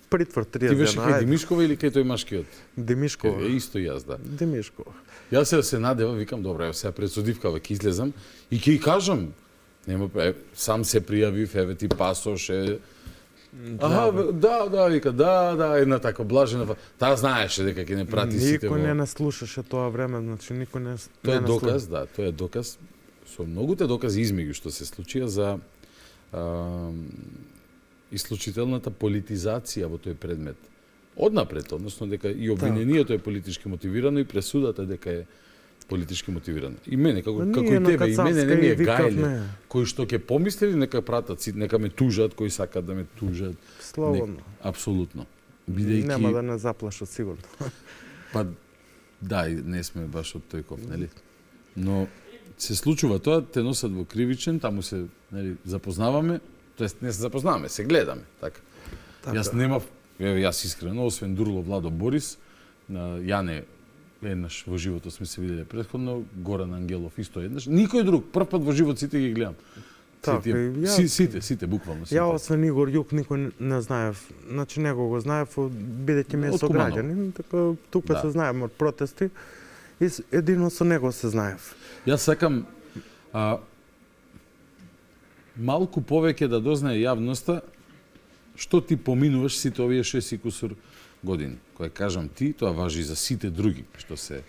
притвор 30 дена. Ти беше кај Димишкова или кај тој машкиот? Димишкова. Исто јас, да. Димишкова. Јас се надева, викам, добро, ево сега пред судивкава ќе излезам и ќе кажам, нема, сам се пријавив, еве ти пасош, вика, една така блажена. Таа знаеше дека ќе не прати сите во... Никој не слушаше тоа време, значи никој не... Тоа е доказ, да, тоа е доказ. Со многуте докази измеѓу што се случија за исклучителната политизација во тој предмет. Однапред, односно дека и обвинението е политички мотивирано и пресудата дека е политички мотивирано. И мене, како и тебе, и мене не ми е гајле. Кои што ќе помислили, нека пратат, нека ме тужат, кои сакат да ме тужат. Слободно. Апсолутно. Бидејќи... Нема да не заплашат, сигурно. Па, да, и не сме баш од тој ков, нели? Но се случува тоа, те носат во кривичен, таму се, нели, запознаваме, тоест не се запознаваме, се гледаме, така. Јас немав, јас искрено, освен Дурло Владо Борис, на Јане еднаш во животот сме се виделе претходно, Горан Ангелов исто еднаш, никој друг, прв пат во живот сите ги гледам. Сите, буквално сите. Ја освен Игор Јук никој не знаев, значи него го знаев бидејќи ми е сограѓанин, така тука се знаеме од протести и едино со него се знаев. Јас сакам малку повеќе да дознае јавноста што ти поминуваш сите овие 6 и кусур години. Кога кажам ти, тоа важи за сите други што се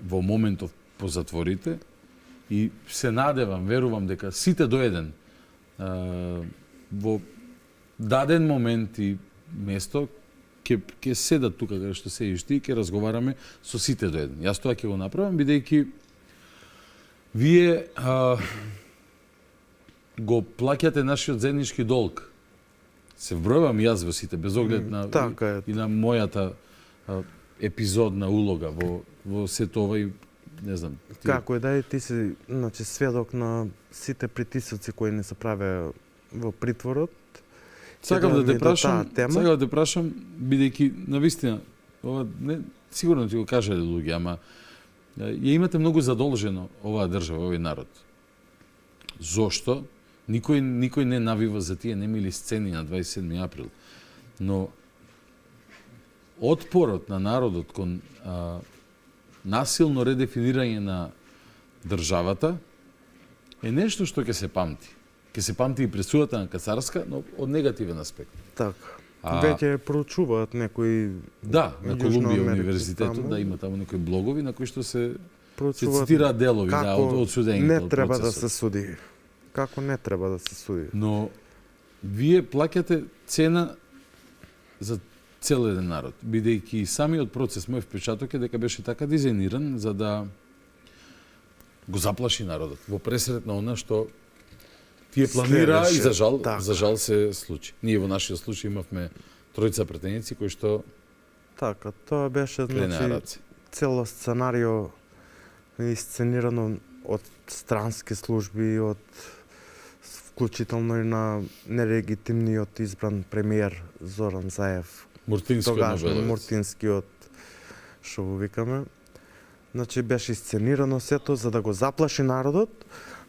во моментов по затворите и се надевам, верувам дека сите до еден во даден момент и место ќе седат тука каде што седиш ти и ќе разговараме со сите до еден. Јас тоа ќе го направам бидејќи вие го плаќате нашиот заеднички долг. Се вбројувам јас во сите, без оглед на и на мојата епизодна улога во сето ова и не знам. Како е да и ти си, значи, сведок на сите притисоци кои не се праве во притворот. Сакам да те прашам, бидејќи навистина ова не сигурно ти го кажале луѓе, ама ја имате многу задолжено оваа држава, овој народ. Зошто? Никој не навива за тие немили сцени на 27 април. Но отпорот на народот кон насилно редефинирање на државата е нешто што ќе се памти. Ќе се памти и пресудата на Кацарска, но од негативен аспект. Така. Веќе проучуваат некои... Да, на Колумбија универзитетот, да, има таму некои блогови на кои што се цитираат делови од судењето. Не треба да се суди. Како не треба да се суди. Но вие плаќате цена за цел еден народ, бидејќи самиот процес, мој впечаток е дека беше така дизајниран за да го заплаши народот во пресред на она што тие планира и за жал се случи. Ние во нашиот случај имавме тројца претеници кои што така, тоа беше цело сценарио исценирано од странски служби, од вклучително и на нелегитимниот избран премиер Зоран Заев. Муртинскиот, што го викаме. Значи беше исценирано сето за да го заплаши народот,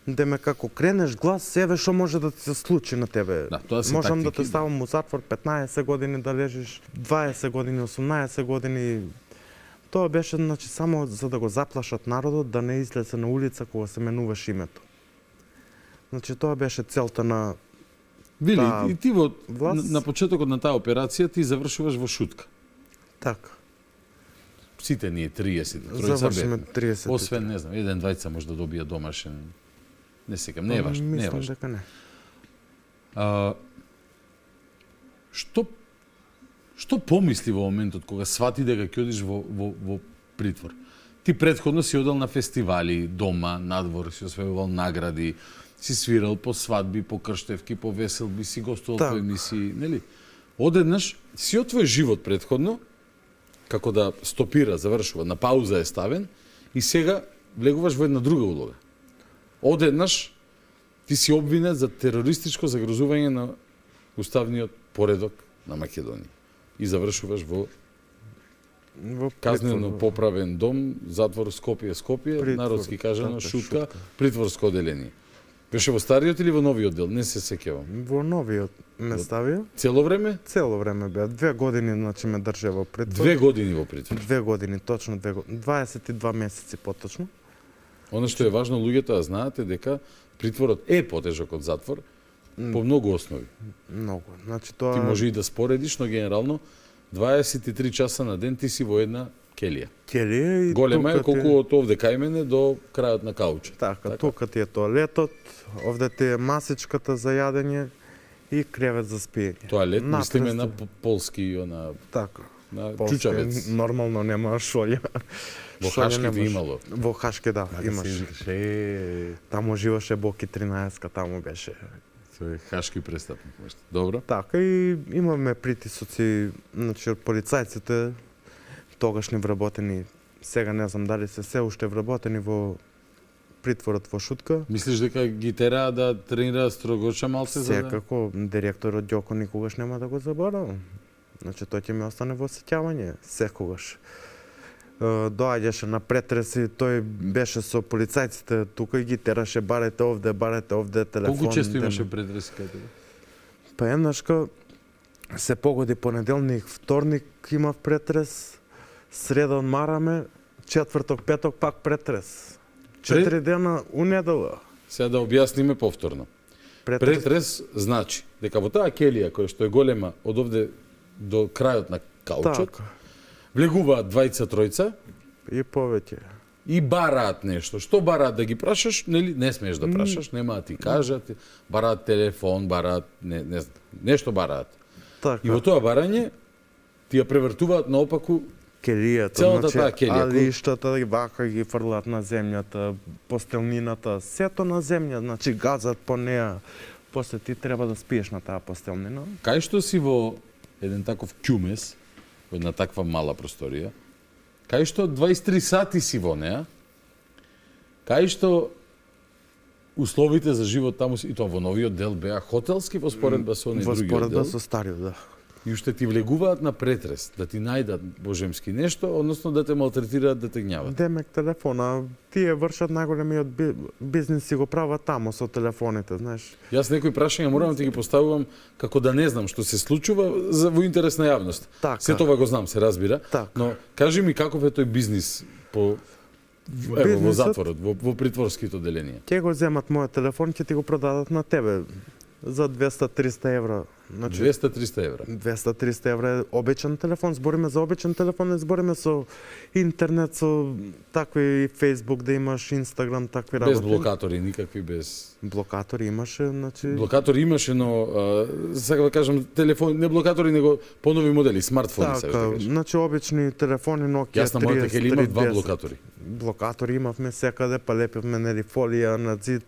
деме како кренеш глас, себе што може да ти се случи на тебе. Да, можам да те ставам у затвор 15 години да лежиш, 20 години, 18 години. Тоа беше значи само за да го заплашат народот да не излезе на улица кога се менуваш името. Значи тоа беше целта на Вили, и ти на почетокот на таа операција ти завршуваш во шутка. Така. Сите ние 30. Завршиме 30. Освен, не знам, еден, двајца може да добија домашен. Не секам, не е важно. Мислам дека не. Што помисли во моментот кога свати дека ќе одиш во притвор? Ти претходно си одел на фестивали, дома, надвор, си освојувал награди, си свирал по свадби, по крштевки, по веселби, си гостувал по емисии, нели? Одеднаш си од твој живот претходно, како да стопира, завршува, на пауза е ставен, и сега влегуваш во една друга улога. Одеднаш ти си обвинет за терористичко загрозување на уставниот поредок на Македонија. И завршуваш во казнено поправен дом, затвор Скопје, народски кажано, шутка, притворско оделение. Беше во стариот или во новиот дел? Не се сеќавам. Во новиот ме ставија. Цело време? Цело време беа. 2 години, значи ме држа во притвор. 2 години во притвор? 2 години, точно 2 години. 22 месеци поточно. Оно што е важно луѓето да знаат е дека притворот е потежок од затвор по многу основи. Многу. Значи тоа ти може и да споредиш, но генерално 23 часа на ден ти си во една келија. Келија и голема е колку од овде кај мене до крајот на каучот. Така, тука ти е тоалетот, овде ти е масичката за јадење и кревет за спиење. Тоалет, мислиме на полски, на така, на чучавец. Нормално нема шолја. Во Хашки би имало. Во Хашки, да, имаше. Таму живаше Боки 13-ка, таму беше. Тој е хашки престапник. Добро. Така и имаме притисоци, значи од полицајците, тогашни вработени, сега не знам дали се уште вработени во притворот во Шутка. Мислиш дека ги тераа да тренираат строгоча малце за да? Секако, директорот Ѓоко никогаш нема да го заборавам. Значи тој ќе ми остане во сеќавање, секогаш. Доаѓаше на претреси, тој беше со полицајците тука и ги тераше барете овде телефон. Колку често имаше претреси кај тебе? Па еднашка се погоди понеделник, вторник имав претрес, среда одмараме, четврток, петок пак претрес. 4 дена у недела. Сега да објасниме повторно. Претрес значи дека во таа келија која што е голема од овде до крајот на каучот, така, влегуваат двајца, тројца и повеќе. И бараат нешто. Што бараат да ги прашаш, нели? Не смееш да прашаш, нема да ти кажат. Бараат телефон, бараат нешто бараат. Така. И во тоа барање ти ја превртуваат наопаку келијата, целата значи, таа келија. алиштата и вака ги фрлат на земјата, постелнината, сето на земја, значи газат по неа. После ти треба да спиеш на таа постелнина. Кај што си во еден таков ќумес, во една таква мала просторија, кај што 23 сати си во неа, кај што условите за живот таму и тоа во новиот дел беа хотелски во споредба со оние другиот дел. Во споредба со стариот, да. и уште ти влегуваат на претрес, да ти најдат божемски нешто, односно да те малтретираат, да те гнјават. Демек телефона, тие вршат најголемиот бизнис и го прават тамо со телефоните, знаеш. Јас некои прашања морам да ти ги поставувам како да не знам што се случува во интерес на јавност. Така. Се тоа го знам, се разбира, така. Но кажи ми каков е тој бизнис во затворот, во притворските оделенија. Ќе го земат мојот телефон, ќе ти го продадат на тебе за 200-300 евра. Значи 200-300 евра. 200-300 евра е обичен телефон. Збориме за обичен телефон, не збориме со интернет, со такви Facebook да имаш, Instagram, такви работи. Без блокатори, никакви без... Блокатори имаше, значи... Блокатори имаше, но сега да кажам, телефон, не блокатори, него понови модели, смартфони, сега да кажам. Значи обични телефони, Nokia 30, Јас на мојата кели имав 2 блокатори. Блокатори имавме секаде, па лепевме нели фолија на зид.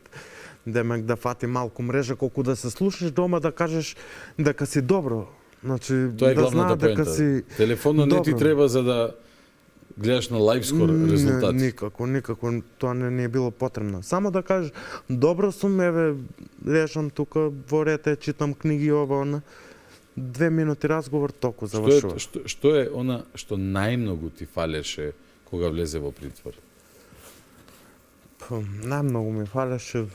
Демек да фати малку мрежа, колку да се слушаш дома да кажеш дека си добро. Значи, тоа е да главната знаат дека си телефонот не ти треба за да гледаш на лайвскор резултати. Никако, тоа не е било потребно. Само да кажеш, добро сум, еве, лежам тука во рете, читам книги, ова, она. 2 минути разговор, толку завршува. Што е она што најмногу ти фалеше кога влезе во притвор? Најмногу ми фалеше,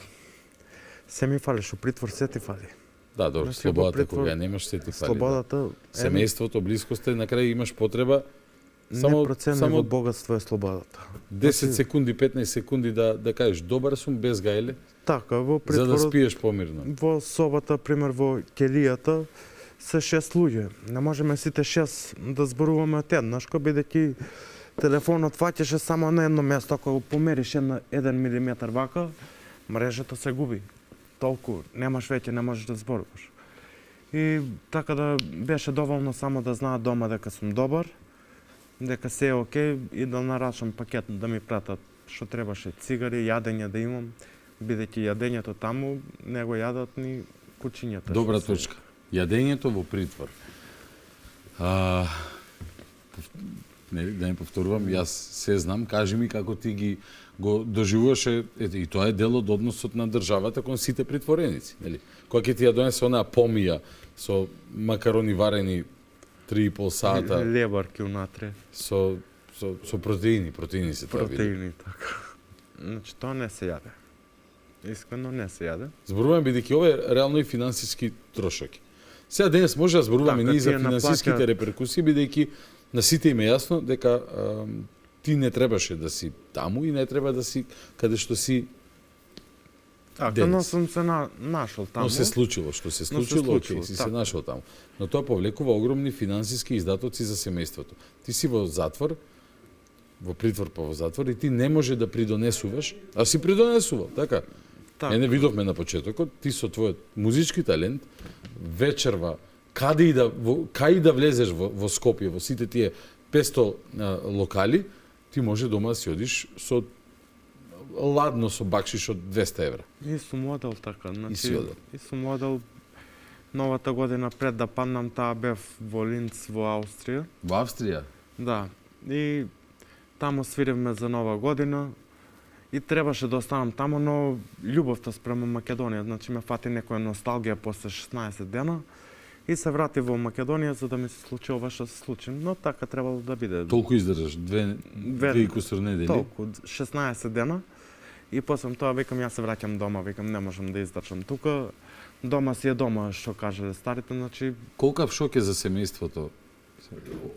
се ми фалеше, притвор се ти фали. Да, добро, слободата кога ја немаш се ти фали. Слободата, семејството, блискоста, на крај имаш потреба само богатство е слободата. 10 секунди, 15 секунди да кажеш добар сум без гајле. Така, во притворот, за да спиеш помирно. Во собата, пример во келијата се 6 луѓе. Не можеме сите 6 да зборуваме одеднашко, бидејќи телефонот фаќаше само на едно место, ако го помериш 1 милиметар вака, мрежата се губи. Толку, немаш веќе, не можеш да зборуваш. И така да беше доволно само да знаат дома дека сум добар, дека се е окей и да нарачам пакет да ми пратат што требаше, цигари, јадење да имам, бидејќи јадењето таму не го јадат ни кучињата. Добра точка. Јадењето во притвор. Да не повторувам, јас се знам, кажи ми како ти го доживуваше, и тоа е дел од односот на државата кон сите притвореници, нели? Кога ќе ти ја донесе онаа помија со макарони варени 3,5 сата, лебарки унатре, со протеини се тоа биде. Протеини, така. Значи тоа не се јаде. Искрено не се јаде. Зборуваме бидејќи ова е реално и финансиски трошок. Сега денес може да зборуваме ние за финансиските реперкусии, бидејќи на сите им е јасно дека ти не требаше да си таму и не треба да си каде што си така, но сум се нашол таму. Но се случило, што се случило, окей, си се нашол таму. Но тоа повлекува огромни финансиски издатоци за семејството. Ти си во затвор, во притвор па во затвор и ти не може да придонесуваш, а си придонесувал, така? Не видовме на почетокот, ти со твојот музички талент, вечерва, кај да влезеш во Скопје, во сите тие 500 локали, ти може дома да си одиш со ладно со бакшиш од 200 евра. И сум одел така, значи, и сум одел новата година пред да паднам, таа бев во Линц во Австрија. Во Австрија? Да. И таму свиривме за нова година и требаше да останам таму, но љубовта спрема Македонија, значи ме фати некоја носталгија после 16 дена и се врати во Македонија за да ми се случи ова што се случи, но така требало да биде. Толку издржаш, две и кусур недели? Толку, 16 дена. И после тоа викам јас се враќам дома, викам не можам да издржам тука. Дома си е дома, што кажале старите, значи колкав шок е за семејството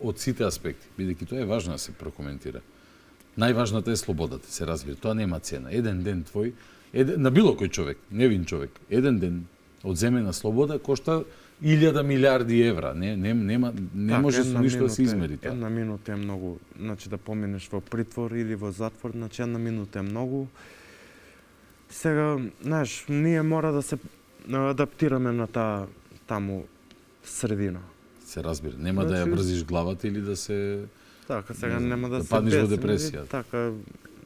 од сите аспекти, бидејќи тоа е важно да се прокоментира. Најважната е слободата, се разбира, тоа нема цена. Еден ден твој, на било кој човек, невин човек, еден ден одземена слобода кошта 1000 милиарди евра. Не може со ништо да се измери тоа. Една минута е многу, значи да поминеш во притвор или во затвор, значи една минута е многу. Сега, знаеш, ние мора да се адаптираме на таа таму средина. Се разбира, нема да ја врзиш главата или да се така, сега нема да се паднеш во депресија. Така,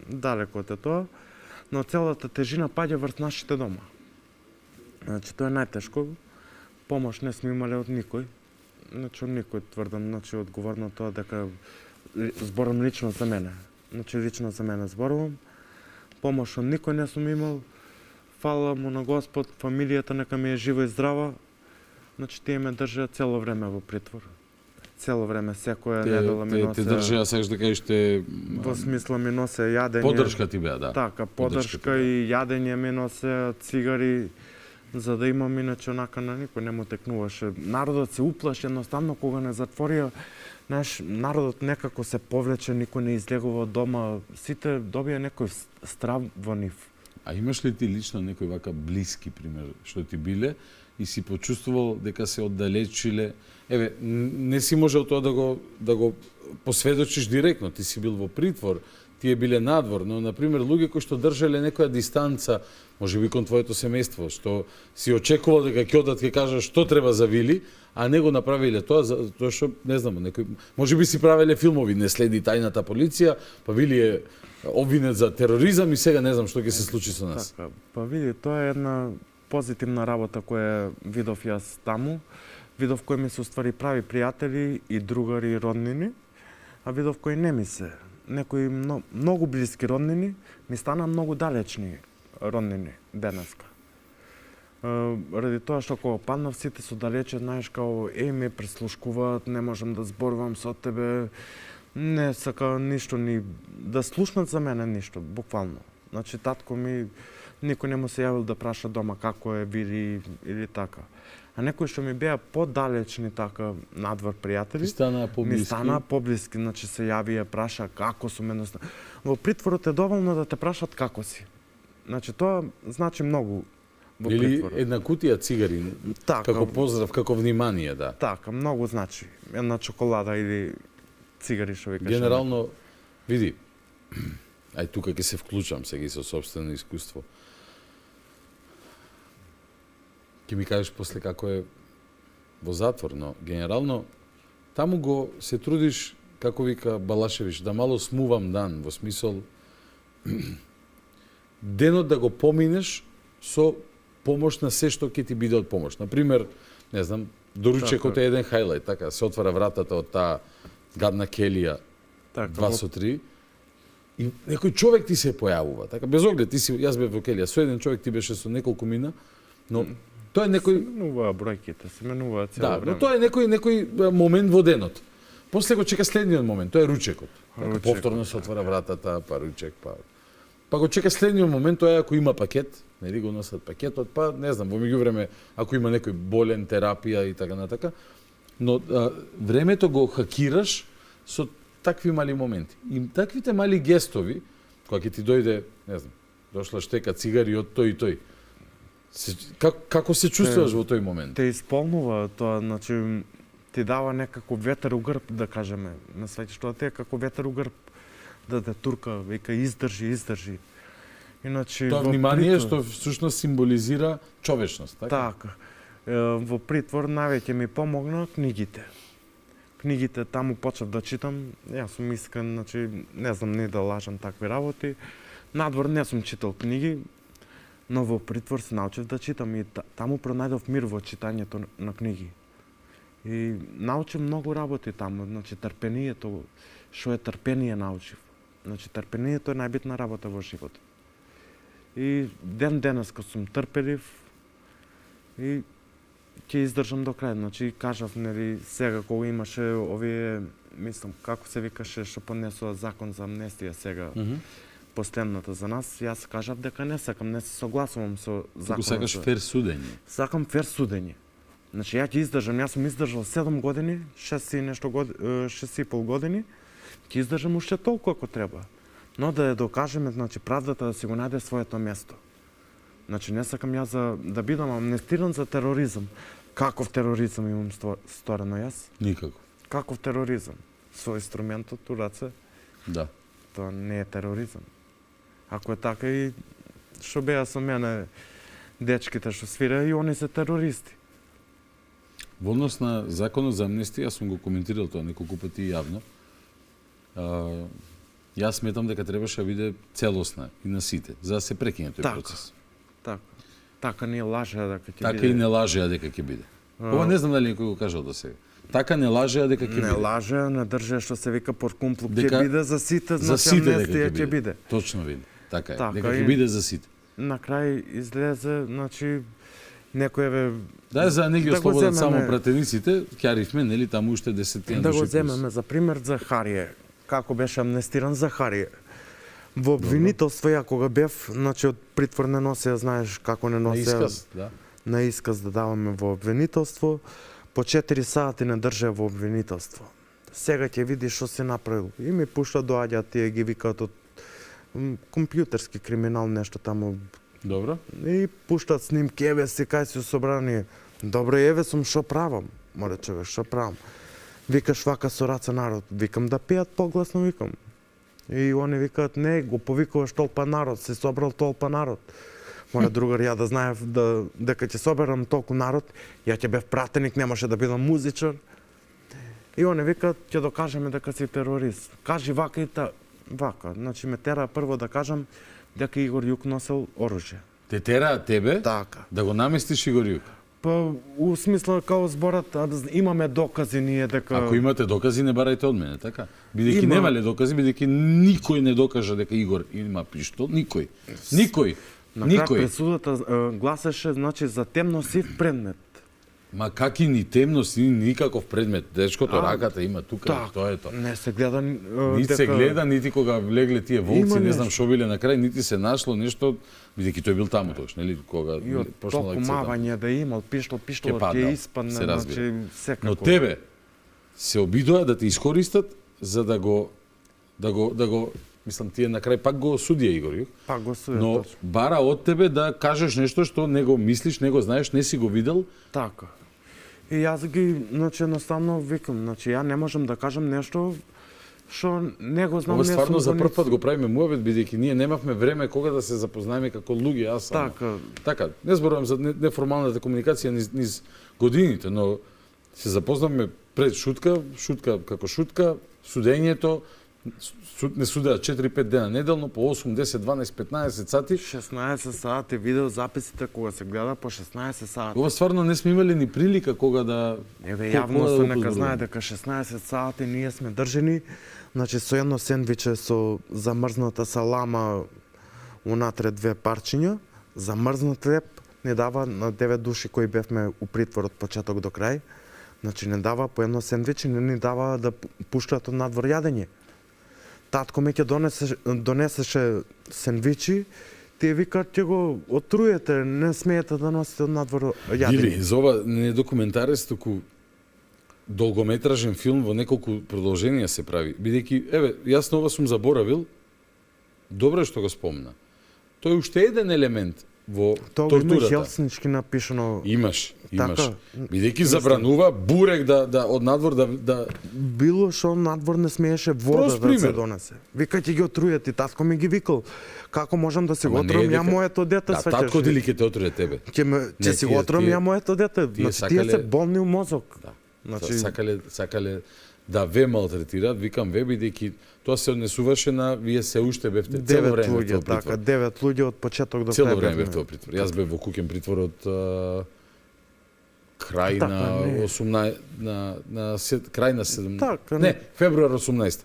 далеко од тоа, но целата тежина паѓа врз нашите дома. Значи тоа е најтешко. Помош не сме имале од никој. Значи од никој тврдам, значи одговорно тоа дека зборам лично за мене. Значи лично за мене зборувам. Помош од никој не сум имал. Фала му на Господ, фамилијата нека ми е жива и здрава. Значи тие ме држаа цело време во притвор. Цело време, секоја недела ми носе... Те држаа, сакаш да кажеш, Во смисла ми носе јадење... Поддршка ти беа, да. Така, поддршка и јадење ми носе, цигари, за да имам иначе онака на никој не му текнуваше. Народот се уплаши едноставно кога не затворија. Знаеш, народот некако се повлече, никој не излегува од дома, сите добија некој страв во нив. А имаш ли ти лично некој вака блиски пример што ти биле и си почувствувал дека се оддалечиле? Еве, не си можел тоа да го посведочиш директно, ти си бил во притвор, тие биле надвор, но на пример луѓе кои што држале некоја дистанца, можеби кон твоето семејство, што си очекувал дека ќе одат ќе кажа што треба за Вили, а не го направиле тоа што не знам, некој можеби си правеле филмови, не следи тајната полиција, па Вили е обвинет за тероризам и сега не знам што ќе се случи со нас. Така, па види, тоа е една позитивна работа која видов јас таму. Видов кои ми се уствари прави пријатели и другари и роднини, а видов кои не ми се. Некои многу блиски роднини ми стана многу далечни роднини денеска. Ради тоа што кога паднав сите со далече, знаеш, као ме преслушкуваат, не можам да зборувам со тебе, не сака ништо ни да слушнат за мене ништо, буквално. Значи татко ми никој не му се јавил да праша дома како е, Вили или така. А некои што ми беа подалечни така надвор пријатели, ми станаа поблиски, значи се јави ја праша како сум едноставно. Во притворот е доволно да те прашат како си. Значи тоа значи многу во притворот. Или една кутија цигари, така, како поздрав, како внимание, да. Така, многу значи. Една чоколада или цигари што ви кажам. Генерално, види, ај тука ќе се вклучам сега и со сопствено искуство. Ќе ми кажеш после како е во затвор, но генерално таму го се трудиш, како вика Балашевич, да мало смувам дан, во смисол денот да го поминеш со помош на се што ќе ти биде од помош. Например, не знам, доручекот е еден хајлајт, така, се отвара вратата од таа гадна келија, 2 со 3, и некој човек ти се појавува, така, без оглед, јас бев во келија, со еден човек ти беше со неколку мина, но тоа е некој... Се менуваа бројките, се менуваа цело време. Да, но тоа е некој момент во денот. После го чека следниот момент, тоа е ручекот. Така, повторно се отвара вратата, па ручек, па го чека следниот момент, тоа е ако има пакет, нели го носат пакетот, па не знам, во меѓувреме ако има некој болен, терапија и така натака. Но времето го хакираш со такви мали моменти. И таквите мали гестови, кога ќе ти дојде, не знам, дошла штека цигари од тој и тој, како се чувствуваш во тој момент? Те исполнува тоа, значи ти дава некако ветер у грб, да кажеме. На свеќе што те како ветер у грб да те турка, века издржи. Иначе тоа внимание што всушност символизира човечност, така? Така. Во притвор највеќе ми помогна книгите. Книгите таму почнав да читам. Јас сум искрен, значи не знам не да лажам такви работи. Надвор не сум читал книги, но во притвор се научив да читам и таму пронајдов мир во читањето на книги. И научив многу работи таму, значи трпението, што е трпение научив. Значи трпението е најбитна работа во животот. И ден денеска сум трпелив и ќе издржам до крај. Значи кажав, нели, сега кога имаше овие, мислам, како се викаше, што понесува закон за амнестија сега, последната за нас, јас кажав дека не сакам, не се согласувам со законот. Туку сакаш фер судење. Сакам фер судење. Значи ја ќе издржам, јас сум издржал 7 години, 6,5 години, ќе издржам уште толку ако треба. Но да ја докажеме, значи правдата да си го најде своето место. Значи не сакам јас да бидам амнестиран за тероризам. Каков тероризам имам сторено јас? Никако. Каков тероризам? Со инструментот у раце? Да. Тоа не е тероризам. Ако е така и што беа со мене дечките што свира и они се терористи. Во однос на законот за амнестија, јас сум го коментирал тоа неколку пати јавно. Јас сметам дека требаше да биде целосна и на сите, за да се прекине тој процес. Така не лажеа дека ќе биде. Така и не лажеа дека ќе биде. Ова не знам дали некој го кажал до сега. Така не лажеа дека ќе биде. Не лажеа, не држеа што се вика под кумплук ќе биде за сите, значи амнестија ќе биде. Точно види. Така е, дека ќе биде за сите. На крај излезе, значи некој Да, за не ги да го ослободат земеме- само пратениците, ќе нели, таму уште 10 Да го души. земеме за пример Захарije. Како беше амнестиран Захарije. Во обвинителство, ја кога бев, значи од притвор не нося, знаеш како не На нося исказ, да. на исказ да даваме во обвинителство, по 4 сати не држа во обвинителство. Сега ќе видиш што си направил. И ми пушта доаѓаат тие ги викаат од компјутерски криминал нешто таму. Добро. И пуштат снимки, еве си кај си собрани. Добро, еве сум, што правам? Море човек, што правам? Викаш вака со раца народ. Викам да пијат погласно, викам. И они викаат, не, го повикуваш толпа народ, си собрал толпа народ. Моја другар, ја да знаев дека ќе соберам толку народ, ја ќе бев пратеник, немаше да бидам музичар. И они викаат, ќе докажеме дека си терорист. Кажи вака и вака. Значи ме тера прво да кажам дека Игор Јук носел оружје. Те тера тебе Така. да го наместиш Игор Јук. Па, у смисла као зборат, имаме докази ние дека... Ако имате докази, не барајте од мене, така? Бидејќи Има- немале докази, бидејќи никој не докажа дека Игор има пиштол, никој. Никој. На крај Никој. пресудата гласеше, значи, за темно-сив предмет. Ма каки ни темност, ни никаков предмет. Дечкото раката има тука, Так, тоа е тоа. не се гледа Нити се гледа, нити кога легле тие волци, Има не знам нешто. што биле на крај, нити се нашло нешто, бидејќи тој бил таму тош, нели, кога И од почнала толку акцијата. мавање да имал, пиштолот Ќе паднал, ќе испадне, се разбира. значи, секако. Но тебе се обидоа да те искористат за да го мислам тие на крај пак го осудија Игор Јук. Пак го суе, Но точно. бара од тебе да кажеш нешто што не го мислиш, не го знаеш, не си го видел. Така. И јас ги, значи, едноставно викам, значи, ја не можам да кажам нешто што не го знам, Ова не стварно за сум го прв пат го правиме муабет, бидејќи ние немавме време кога да се запознаеме како луѓе, јас сам. Така. Така, не зборувам за неформалната комуникација низ годините, но се запознавме пред шутка како шутка, судењето, не судеа 4-5 дена неделно, по 8, 10, 12, 15 сати. 16 сати видео записите кога се гледа по 16 сати. Ова стварно не сме имали ни прилика кога да... Еве, кога јавноста да го нека позборуваме. знае дека 16 сати ние сме држени, значи со едно сендвиче со замрзната салама унатре 2 парчиња, замрзнат леп, не дава на 9 души кои бевме у притвор од почеток до крај, значи не дава по едно сендвиче, не ни дава да пуштат од надвор јадење. Татко ми ќе донесеше сендвичи, тие викаат ќе го отруете, не смеете да носите од надвор јадење. Или, за ова не документарец, туку долгометражен филм во неколку продолженија се прави. Бидејќи, еве, јас на ова сум заборавил, добро е што го спомна. Тој уште еден елемент во Тоа го има тортурата. Хелсинчки напишано. Имаш. Така. Бидејќи забранува бурек да од надвор да Било што надвор не смееше вода Прост да се пример. донесе. Вика ќе ги отрујат и татко ми ги викал. Како можам да се го Ама не е отрувам ја дека- моето дете Да, све татко ќе дали ќе те отруе тебе. ќе си го тие- отрувам тие- ја моето дете. тие Значи тие се сакале- болни у мозок. Да. Значи Сакале да ве малтретираат, викам ве бидејќи тоа се однесуваше на вие се уште бевте цело 9 време во луѓе, тој притвор. така, 9 луѓе од почеток до Цело крај. време бев бевме. тоа притвор. Јас бев во куќен притвор од крај Така, на не. 18 крај на 7 Така, не, февруар 18.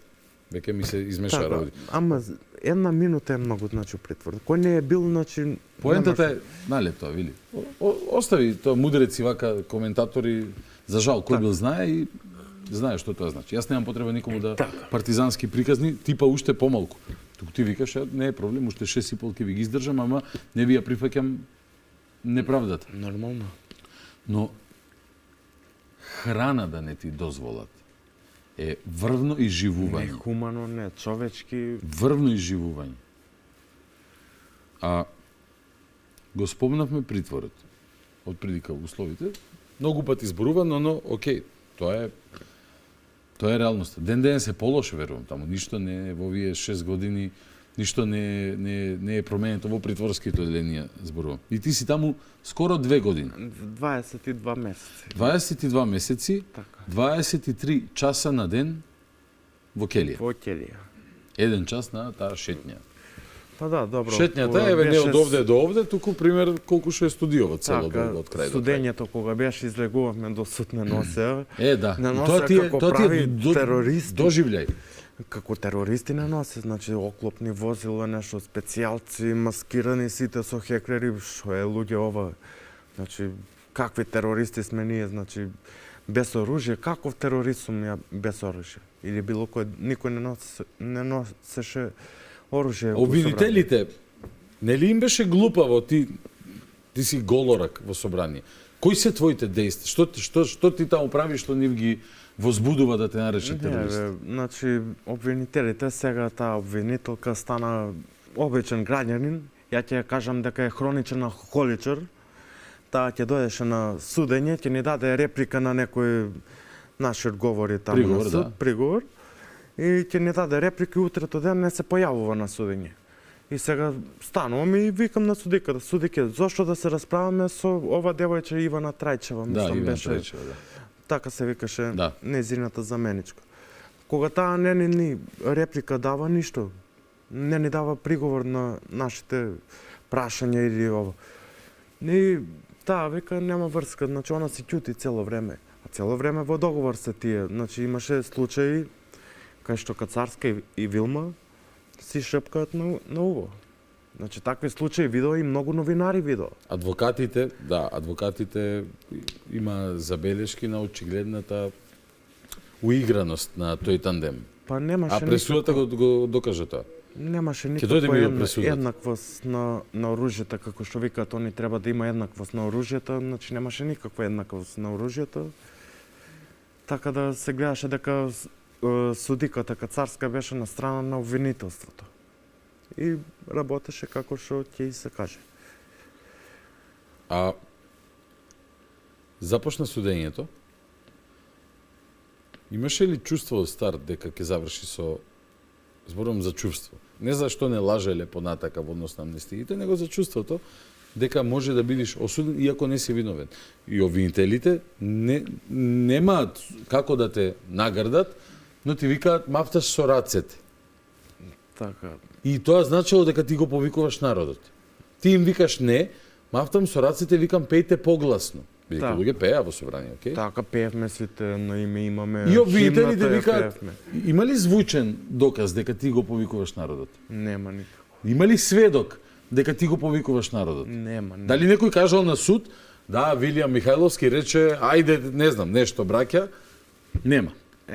Веќе ми се измеша Така, работи. ама една минута е многу, значи, у притвор. Кој не е бил, значи... Поентата е, нале тоа, вили. Остави тоа мудреци вака коментатори, за жал кој бил знае и знае што тоа значи. Јас немам потреба никому да партизански приказни, типа уште помалку. Туку ти викаш, не е проблем, уште 6,5 ќе ви ги издржам, ама не ви ја прифаќам неправдата. Нормално. Но храна да не ти дозволат е врвно Не изживување. хумано, не човечки. Врвно изживување. А го спомнавме притворот. Од предика условите. Многу пати зборувано, но окей, тоа е реалноста. Ден се полоше, верувам, таму ништо не е во овие 6 години, ништо не е променето во притворските одделенија, зборувам. И ти си таму скоро 2 години. 22 месеци. 22 месеци, Така. 23 часа на ден во келија. Во Келија. 1 час на таа шетња. Па да, добро. Шетњата кога еве не беше од овде до овде, туку пример колку што е студиово цело Така, од крај до крај. студењето кога беше излегувавме до суд не носе. Да. Не И носе како прави до- терористи. Доживљај. Како терористи не носе, значи оклопни возила, нешто специјалци, маскирани сите со хеклери, што е луѓе ова. Значи, какви терористи сме ние, значи, без оружие, каков терорист сум ја без оружие? Или било кој, никој не носеше оружие. Обвинителите, нели им беше глупаво, ти си голорак во собрание. Кои се твоите действия? Што ти таму прави што нив ги возбудува да те нарече терорист? Значи, обвинителите, сега таа обвинителка стана обичен граѓанин. Ја ќе ја кажам дека е хроничен алкохоличар. Таа ќе дојдеше на судење, ќе ни даде реплика на некој наши одговори таму Приговор, на суд, да. приговор. И ќе ни даде реплика и утрето ден не се појавува на судење. И сега станувам и викам на судиката, судике, зошто да се расправаме со ова девојче Ивана Трајчева, Да, мислам Ивана беше. Трајчева, да. Така се викаше Да. незината заменичка. Кога таа не ни реплика дава ништо, не ни дава приговор на нашите прашања или ова. И таа вика нема врска, значи она си ќути цело време. А цело време во договор се тие. Значи имаше случаи кај што Кацарска и Вилма си шепкаат на уво. Значи такви случаи видео и многу новинари видео. Адвокатите има забелешки на очигледната уиграност на тој тандем. Па немаше А пресудата го докажа тоа. Немаше Ќе дојде ми до никаква пресудата. еднаквост на оружјата, како што викаат они треба да има еднаквост на оружјата, значи немаше никаква еднаквост на оружјата. Така да се гледаше дека судиката Кацарска беше на страна на обвинителството. И работеше како што ќе и се каже. А започна судењето. Имаше ли чувство од старт дека ќе заврши со, зборувам за чувство, не за што не лажеле понатака во однос на амнестиите, него за чувството дека може да бидеш осуден иако не си виновен. И обвинителите немаат како да те наградат, но ти викаат мафташ со рацете. Така. И тоа значило дека ти го повикуваш народот. Ти им викаш не, мафтам со рацете, викам пејте погласно. Бидејќи Да. луѓе пеа во собрание, окей? Така пеевме сите на име имаме. И обвинителите химната ја викаат, пеевме. има ли звучен доказ дека ти го повикуваш народот? Нема никако. Има ли сведок дека ти го повикуваш народот? Нема. Дали некој кажал на суд, да, Вилијам Михајловски рече, ајде, не знам, нешто браќа? Нема.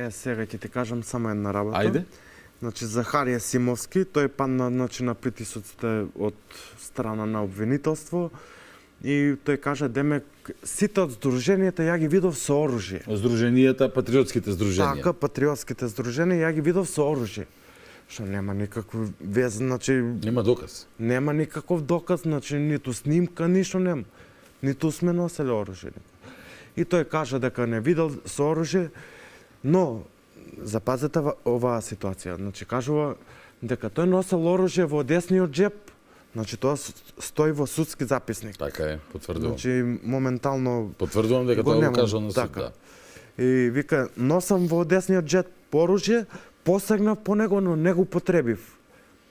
Сега ќе ти кажам само една работа. Ајде. Значи Захарија Симовски, тој падна значи на притисоците од страна на обвинителство и тој кажа демек сите од здруженијата ја ги видов со оружје. Здруженијата, патриотските здруженија. Така, патриотските здруженија ја ги видов со оружје. Што нема никаков вез, значи Нема доказ. нема никаков доказ, значи ниту снимка, ништо нема. Ниту сме носеле оружје. И тој кажа дека не видел со оружје, но запазете оваа ситуација. Значи кажува дека тој носел оружје во десниот джеп. Значи тоа стои во судски записник. Така е, потврдувам. Значи моментално Потврдувам дека го тоа го немам. кажал на суд, Така. да. И вика, носам во десниот джеп оружје, посегнав по него, но не го потребив.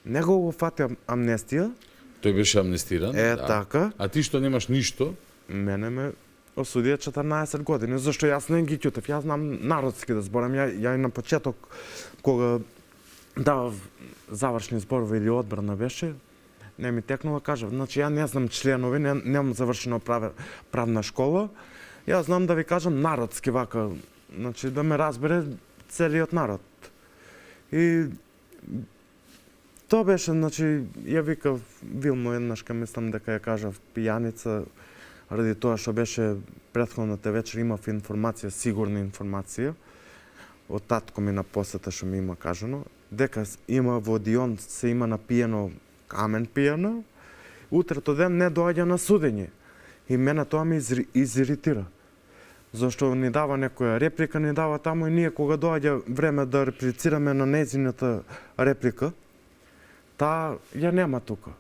Него го фати амнестија. Тој беше амнестиран. Е, да. така. А ти што немаш ништо, Мене ме осудија 14 години, зашто јас не ги ќутев. Јас знам народски да зборам. Ја и на почеток, кога давав завршни зборови или одбрана беше, не ми текнува, кажав. Значи, ја не знам членови, немам завршено правна школа. Јас знам да ви кажам народски вака, значи да ме разбере целиот народ. И тоа беше, значи, ја викав Вилмо еднашка, мислам дека ја кажав пијаница, ради тоа што беше претходната вечер имав информација, сигурна информација, од татко ми на посета што ми има кажано, дека има во Дион се има напиено камен пијано, утрето ден не доаѓа на судење. И мене тоа ме изиритира. Зашто ни дава некоја реплика, ни дава таму и ние кога доаѓа време да реплицираме на нејзината реплика, таа ја нема тука.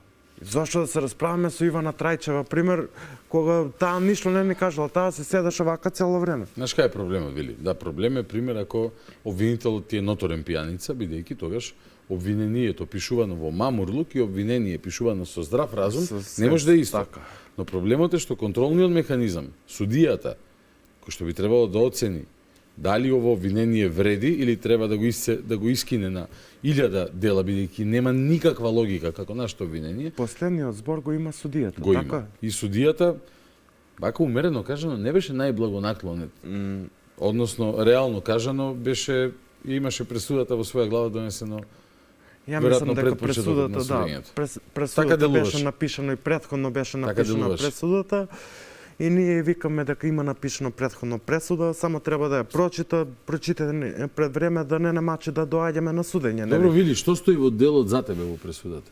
Зошто да се расправаме со Ивана Трајчева, пример, кога таа ништо не ни кажала, таа се седеше вака цело време. знаеш кај е проблемот, Вили? Да, проблем е, пример, ако обвинителот ти е ноторен пијаница, бидејќи тогаш обвинението пишувано во мамурлук и обвинение пишувано со здрав разум, не може да е исто. Така. Но проблемот е што контролниот механизам, судијата, кој што би требало да оцени дали ово обвинение вреди или треба да го искине на 1000 дела, бидејќи нема никаква логика како нашето обвинение, Последниот збор го има судијата, го така? има. И судијата Вака умерено кажано не беше најблагонаклонет. Односно, реално кажано, имаше пресудата во своја глава донесено. Ја веројатно мислам дека пред почетокот на пресудата, судењето. Пресудата делуваш. беше напишано и претходно беше Така напишана делуваш. пресудата. И ние викаме дека има напишано претходно пресуда, само треба да ја прочитате пред време да не намачи да доаѓаме на судење. Добро, види, што стои во делот за тебе во пресудата?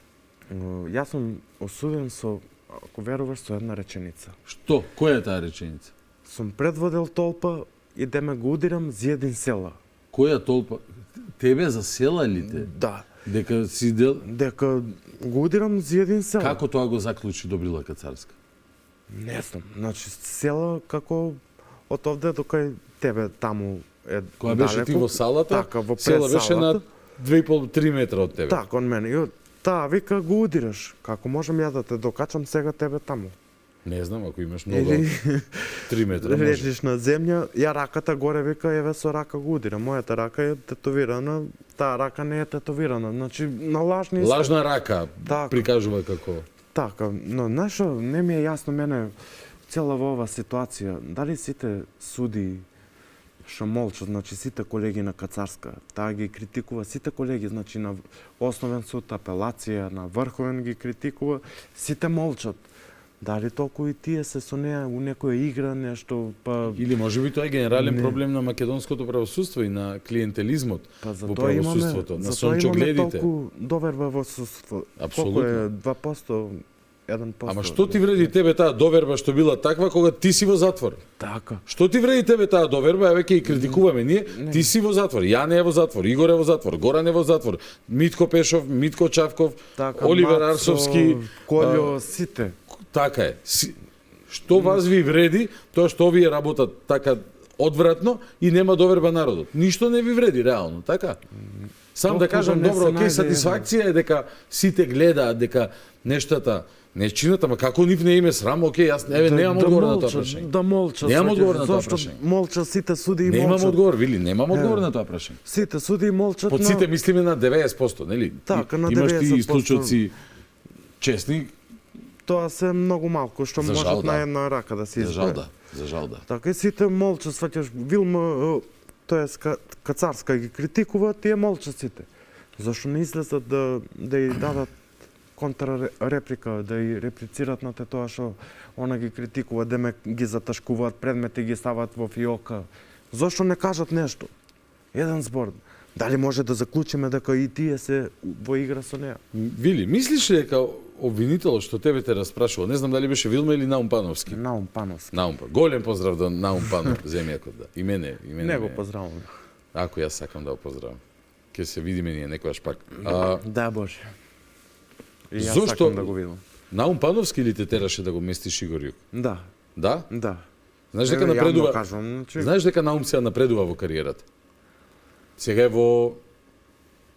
Јас сум осуден со, ако веруваш, со една реченица. Што? Која е таа реченица? Сум предводел толпа и да ме го удирам за един села. Која толпа? Тебе за села или те? Да. Дека си дел... Дека го удирам за един села. Како тоа го заклучи Добрила Кацарска? Не знам. Значи, села како од овде до кај тебе таму е Која беше далеко. ти во салата, Така, во села беше на пресалата. 2,5-3 метра од тебе. Така, од мене. И таа вика го удираш. Како можам ја да те докачам сега тебе таму? Не знам, ако имаш много Или 3 метра, може. лежиш на земја, ја раката горе вика, еве со рака го удирам. Мојата рака е тетовирана, таа рака не е тетовирана. Значи, на лажни... Лажна рака, Така. прикажува како... Така, но знаеш што, не ми е јасно мене цела во ова ситуација, дали сите суди што молчат, значи сите колеги на Кацарска, таа ги критикува сите колеги, значи на Основен суд, апелација, на Врховен ги критикува, сите молчат. Дали толку и тие се со неа у некоја игра, нешто, па... Или може би тоа е генерален Не. проблем на македонското правосудство и на клиентелизмот Па за во тоа имаме, правосудството, на за тоа имаме сончогледите. толку доверба во судство. Апсолутно. Колку е 2%, 1%? Ама што ти вреди тебе таа доверба што била таква кога ти си во затвор? Така. Што ти вреди тебе таа доверба? Еве ќе и критикуваме ние. Ти си во затвор, Јане е во затвор, Игор е во затвор, Горан е во затвор, Митко Пешов, Митко Чавков, Така, Оливер Мацо, Арсовски, Колјо, сите. така е. Што вас ви вреди тоа што овие работат така одвратно и нема доверба народот? Ништо не ви вреди реално, така? Сам да Толку кажам, да не добро, се окей, најде сатисфакција е дека сите гледаат, дека нештата не чинат, ама како нив не име срам, окей, јас немам одговор на тоа прашање. Да молчат. Немам сваќаш, одговор на тоа зашто прашање. молчат сите суди и Немам молчат. одговор, Вили, немам одговор на тоа прашање. Сите суди и молчат. Под сите мислиме на 90%, нели? Така, на Имаш ти 90%. и случајци честни, Тоа се многу малку што За жал, можат да. на една рака да се за жал избројат. да, за жал да. Така и сите молчат, сваќаш, Вилма, тоест Кацарска ги критикува, тие молчат сите. Зашто не излезат да ја дадат контрреплика, да ја реплицират на тоа што она ги критикува, да ме ги заташкуваат, предмети ги стават во фиока. Зошто не кажат нешто? Еден збор. Дали може да заклучиме дека и тие се во игра со неа? Вили, мислиш ли дека обвинителот што тебе те распрашувал, не знам дали беше Вилма или Наум Пановски? Наум Пановски. Наум Пановски. Голем поздрав до Наум Панов, земјакот, да. И мене Не го ме- поздравувам. Ако јас сакам да го поздравам. Ќе се видиме ние некојаш пак. Да, Боже. И јас Зошто- сакам да го видам. Наум Пановски или те тераше да го местиш Игор Јук? Да, Да? да. Знаеш дека Еве, јавно напредува. кажувам, значи, Знаеш дека Наум сега напредува во кариерата. Сега е во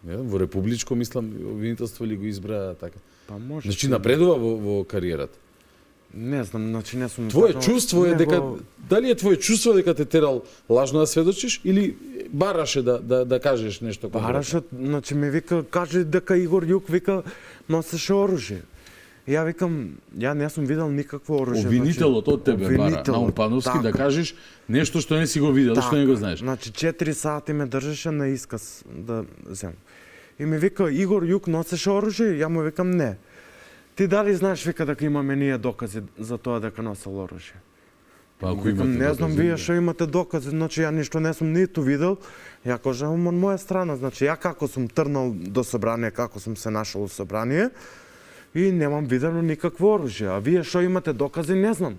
не знам, во републичко мислам обвинителство или го избра така. па може. Значи напредува во кариерата. Не знам, значи не сум Твое кажал, чувство е него- дека дали е твое чувство дека те терал лажно да сведочиш или бараше да кажеш нешто конкретно? Бараше, значи ми вика, каже дека Игор Јук вика носеше оружје. Ја викам, ја не сум видел никакво оружје. Обвинителот од тебе бара, обвинителот, Наум Пановски, да така. кажеш нешто што не си го видел, што не го знаеш. Значи 4 сати ме држеше на исказ да земам. И ми вика, Игор Јук носеше оружје? Ја му викам, не. Ти дали знаеш, вика, дека имаме ние докази за тоа дека носел оружје? Па ако Викам, имате не знам, докази, вие што имате докази, значи ја ништо не сум ниту видел. Ја кажам, од моја страна, значи ја како сум трнал до собрание, како сум се нашол у собрание и немам видено никакво оружје. А вие што имате докази, не знам.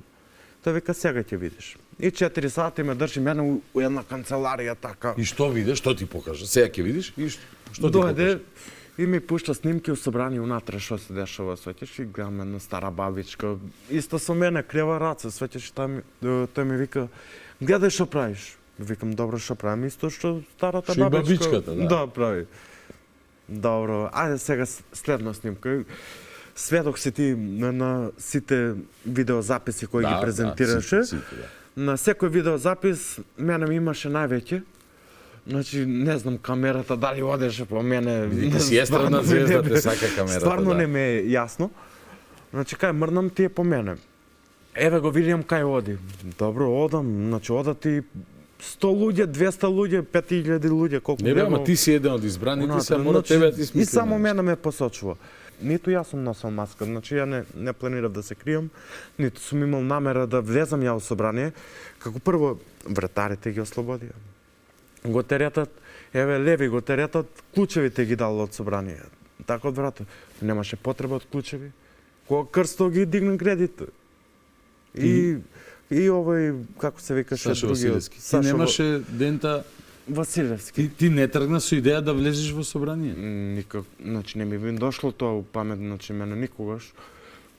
Тој вика, сега ќе видиш. И 4 сати ме држи мене у една канцеларија така. И што видиш, што ти покажа? Сега ќе видиш и што ти покажа? Дојде и ми пушта снимки у собрание унатре што се дешава, свеќаш, и гледам една стара бабичка, исто со мене, крива раца, свеќаш, тој ми вика, гледај што правиш. Викам, добро, што правим, исто што старата Што и бабичка. бабичката, да. Да, прави. Добро, ајде сега следна снимка. Сведок си ти на сите видеозаписи кои ги презентираше. сите, да. На секој видеозапис мене ми имаше највеќе. Значи, не знам камерата дали одеше по мене. Видите си естрадна Стварно ми звезда, не те сака камерата, Стварно да. не ме е јасно. Значи, кај мрнам ти е по мене. Еве го видам кај оди. Добро, одам, значи одат и 100 луѓе, 200 луѓе, 5000 луѓе, колку Не бе, ама ти си еден од избраните, се мора тебе ти смисли. И само мене ме посочува. Ниту јас сум носел маска, значи ја не планирав да се кријам, ниту сум имал намера да влезам ја во собрание, како прво вратарите ги ослободија. Го теретат, еве леви го теретат, клучевите ги дал од собрание. Така од врата. Немаше потреба од клучеви. Кога крсто ги дигна кредит. И овој, како се викаше, Саша Василевски. Ти немаше Дента Василевски. Ти не тргна со идеја да влезеш во собрание? Никак, значи не ми би дошло тоа у памет, значи мене никогаш.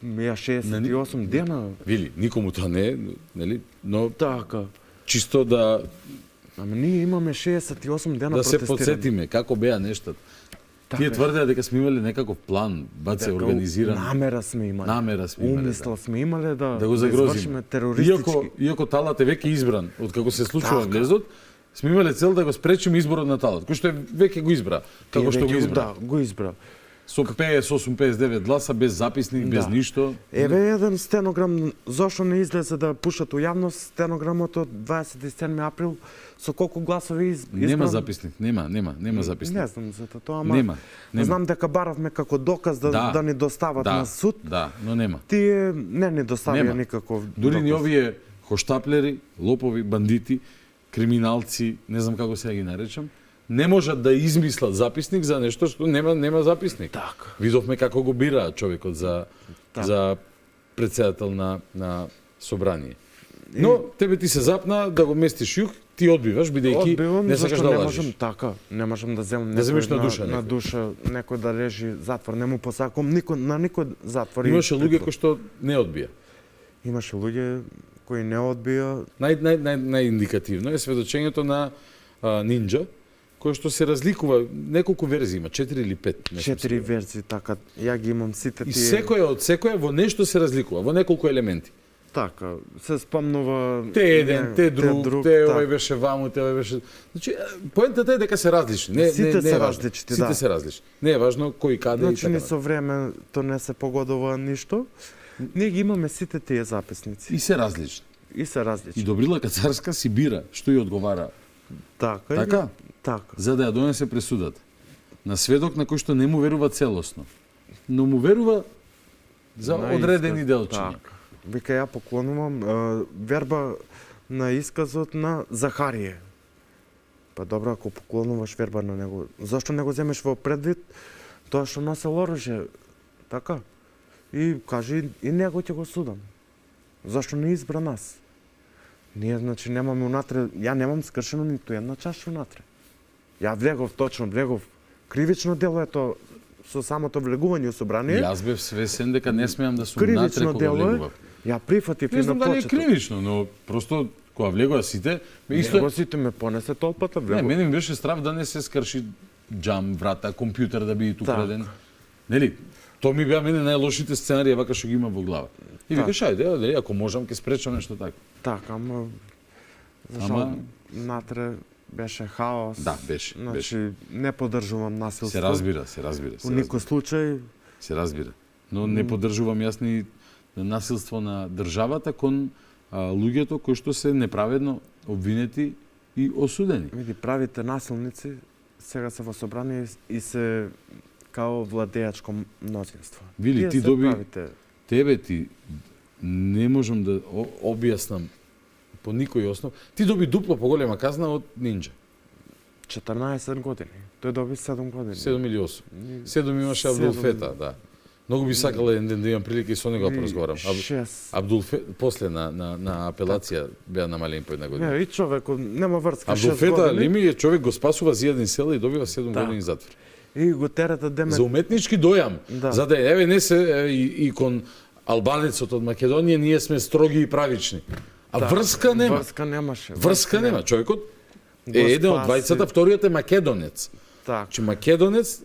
Ја 68 дена. Вили, никому тоа не е, нели? Но Така. чисто да Ама ние имаме 68 дена да се протестираме. подсетиме како беа нештата. Тие тврдеа дека сме имале некаков план, баце организиран. Намера сме имале. Намера сме имале. Умисла сме имале да го загрозиме. извршиме терористички. Иако Талат е веќе избран, од како се случува влезот, сме имале цел да го спречиме изборот на Талат, кој што е веќе го избра, како што го избра. Да, го избра. Со 58-59 гласа, без записник, без ништо. Еве еден стенограм, зошто не излезе да пушат у јавност стенограмот од 27 април, со колку гласови избран? Нема записник, нема записник. Не знам за тоа, ама Нема. знам дека баравме како доказ да ни достават на суд. Да, но нема. Тие не ни доставија никаков Дури доказ. ни овие хоштаплери, лопови, бандити, криминалци, не знам како се ги наречам, не можат да измислат записник за нешто што нема записник. Така. Видовме како го бира човекот за претседател на собрание. Но тебе ти се запна да го местиш југ, ти одбиваш бидејќи не сакаш да лажеш. Не можам да земам Да земеш некој на на душа, некој да лежи затвор, не му посакувам на никој затвор. Имаше луѓе кои што не одбија. Имаше луѓе кои не одбија. Најиндикативно е сведочењето на Нинџа, кој што се разликува, неколку верзии има, 4 или 5. 4 верзии, така. Ја ги имам сите тие. И секоја во нешто се разликува, во неколку елементи. Така, се спомнува... Те еден, те друг, те овој беше ваму, те овој беше... Значи, поентата е дека се различни. Сите се различни, да. Сите се различни. Не е важно кој каде значи, и така. Значи, со време то не се погодува ништо. Ние ги имаме сите тие записници. И се различни. И се различни. И Добрила Кацарска си бира што ја одговара. Така. Така? Така. За да ја донесе пресудата. На сведок на кој што не му верува целосно, но му верува за одредени делчиња. Така. Вика, ја поклонувам верба на исказот на Захарие. Па добро, ако поклонуваш верба на него, зашто не го земеш во предвид тоа што носел оружје? Така. И кажи, и него ќе го судам. Зашто не избра нас? Ние, значи, немаме унатре, ја немам скршено ниту една чаша унатре. Ја влегов, точно влегов. Кривично дело е тоа со самото влегување у собрание. Јас бев свесен дека не смеам да сум унатре кога влегував. Ја прифатив и на почеток. Не знам дали е почеток. кривично, но просто кога влегува сите, Него сите ме понесе толпата, влегов. Не, мене ми беше страв да не се скрши джам, врата, компјутер да биде украден. Нели? Тоа ми беа мене најлошите сценарии вака што ги имам во глава. И викаш, ајде, дали ако можам ќе спречам нешто така. Така, ама зашто натре беше хаос. Да, беше. Значи, не поддржувам насилство. Се разбира. Во никој случај. Се разбира. Но не поддржувам јас ни насилство на државата кон луѓето кои што се неправедно обвинети и осудени. Види, правите насилници сега се во собрание и се као владеачко мнозинство. Вили, ти доби тебе ти не можам да објаснам по никој основ. Ти доби дупло поголема казна од Нинџа. 14 години. Тој доби 7 години. 7 или 8. 7 имаше Абдулфета, да. Многу би сакала еден ден да имам прилика и со него да поразговарам. Абдулфета после на апелација беа намалени по една година. Не, и човекот нема врска. Абдулфета Лими е човек го спасува зијаден села и добива 7 години затвор. И го терата деме за уметнички дојам. Да. За да еве не се и кон албанецот од Македонија ние сме строги и правични. А врска нема. Врска немаше. Врска нема. Човекот е еден од двајцата, вториот е македонец. Така. Че македонец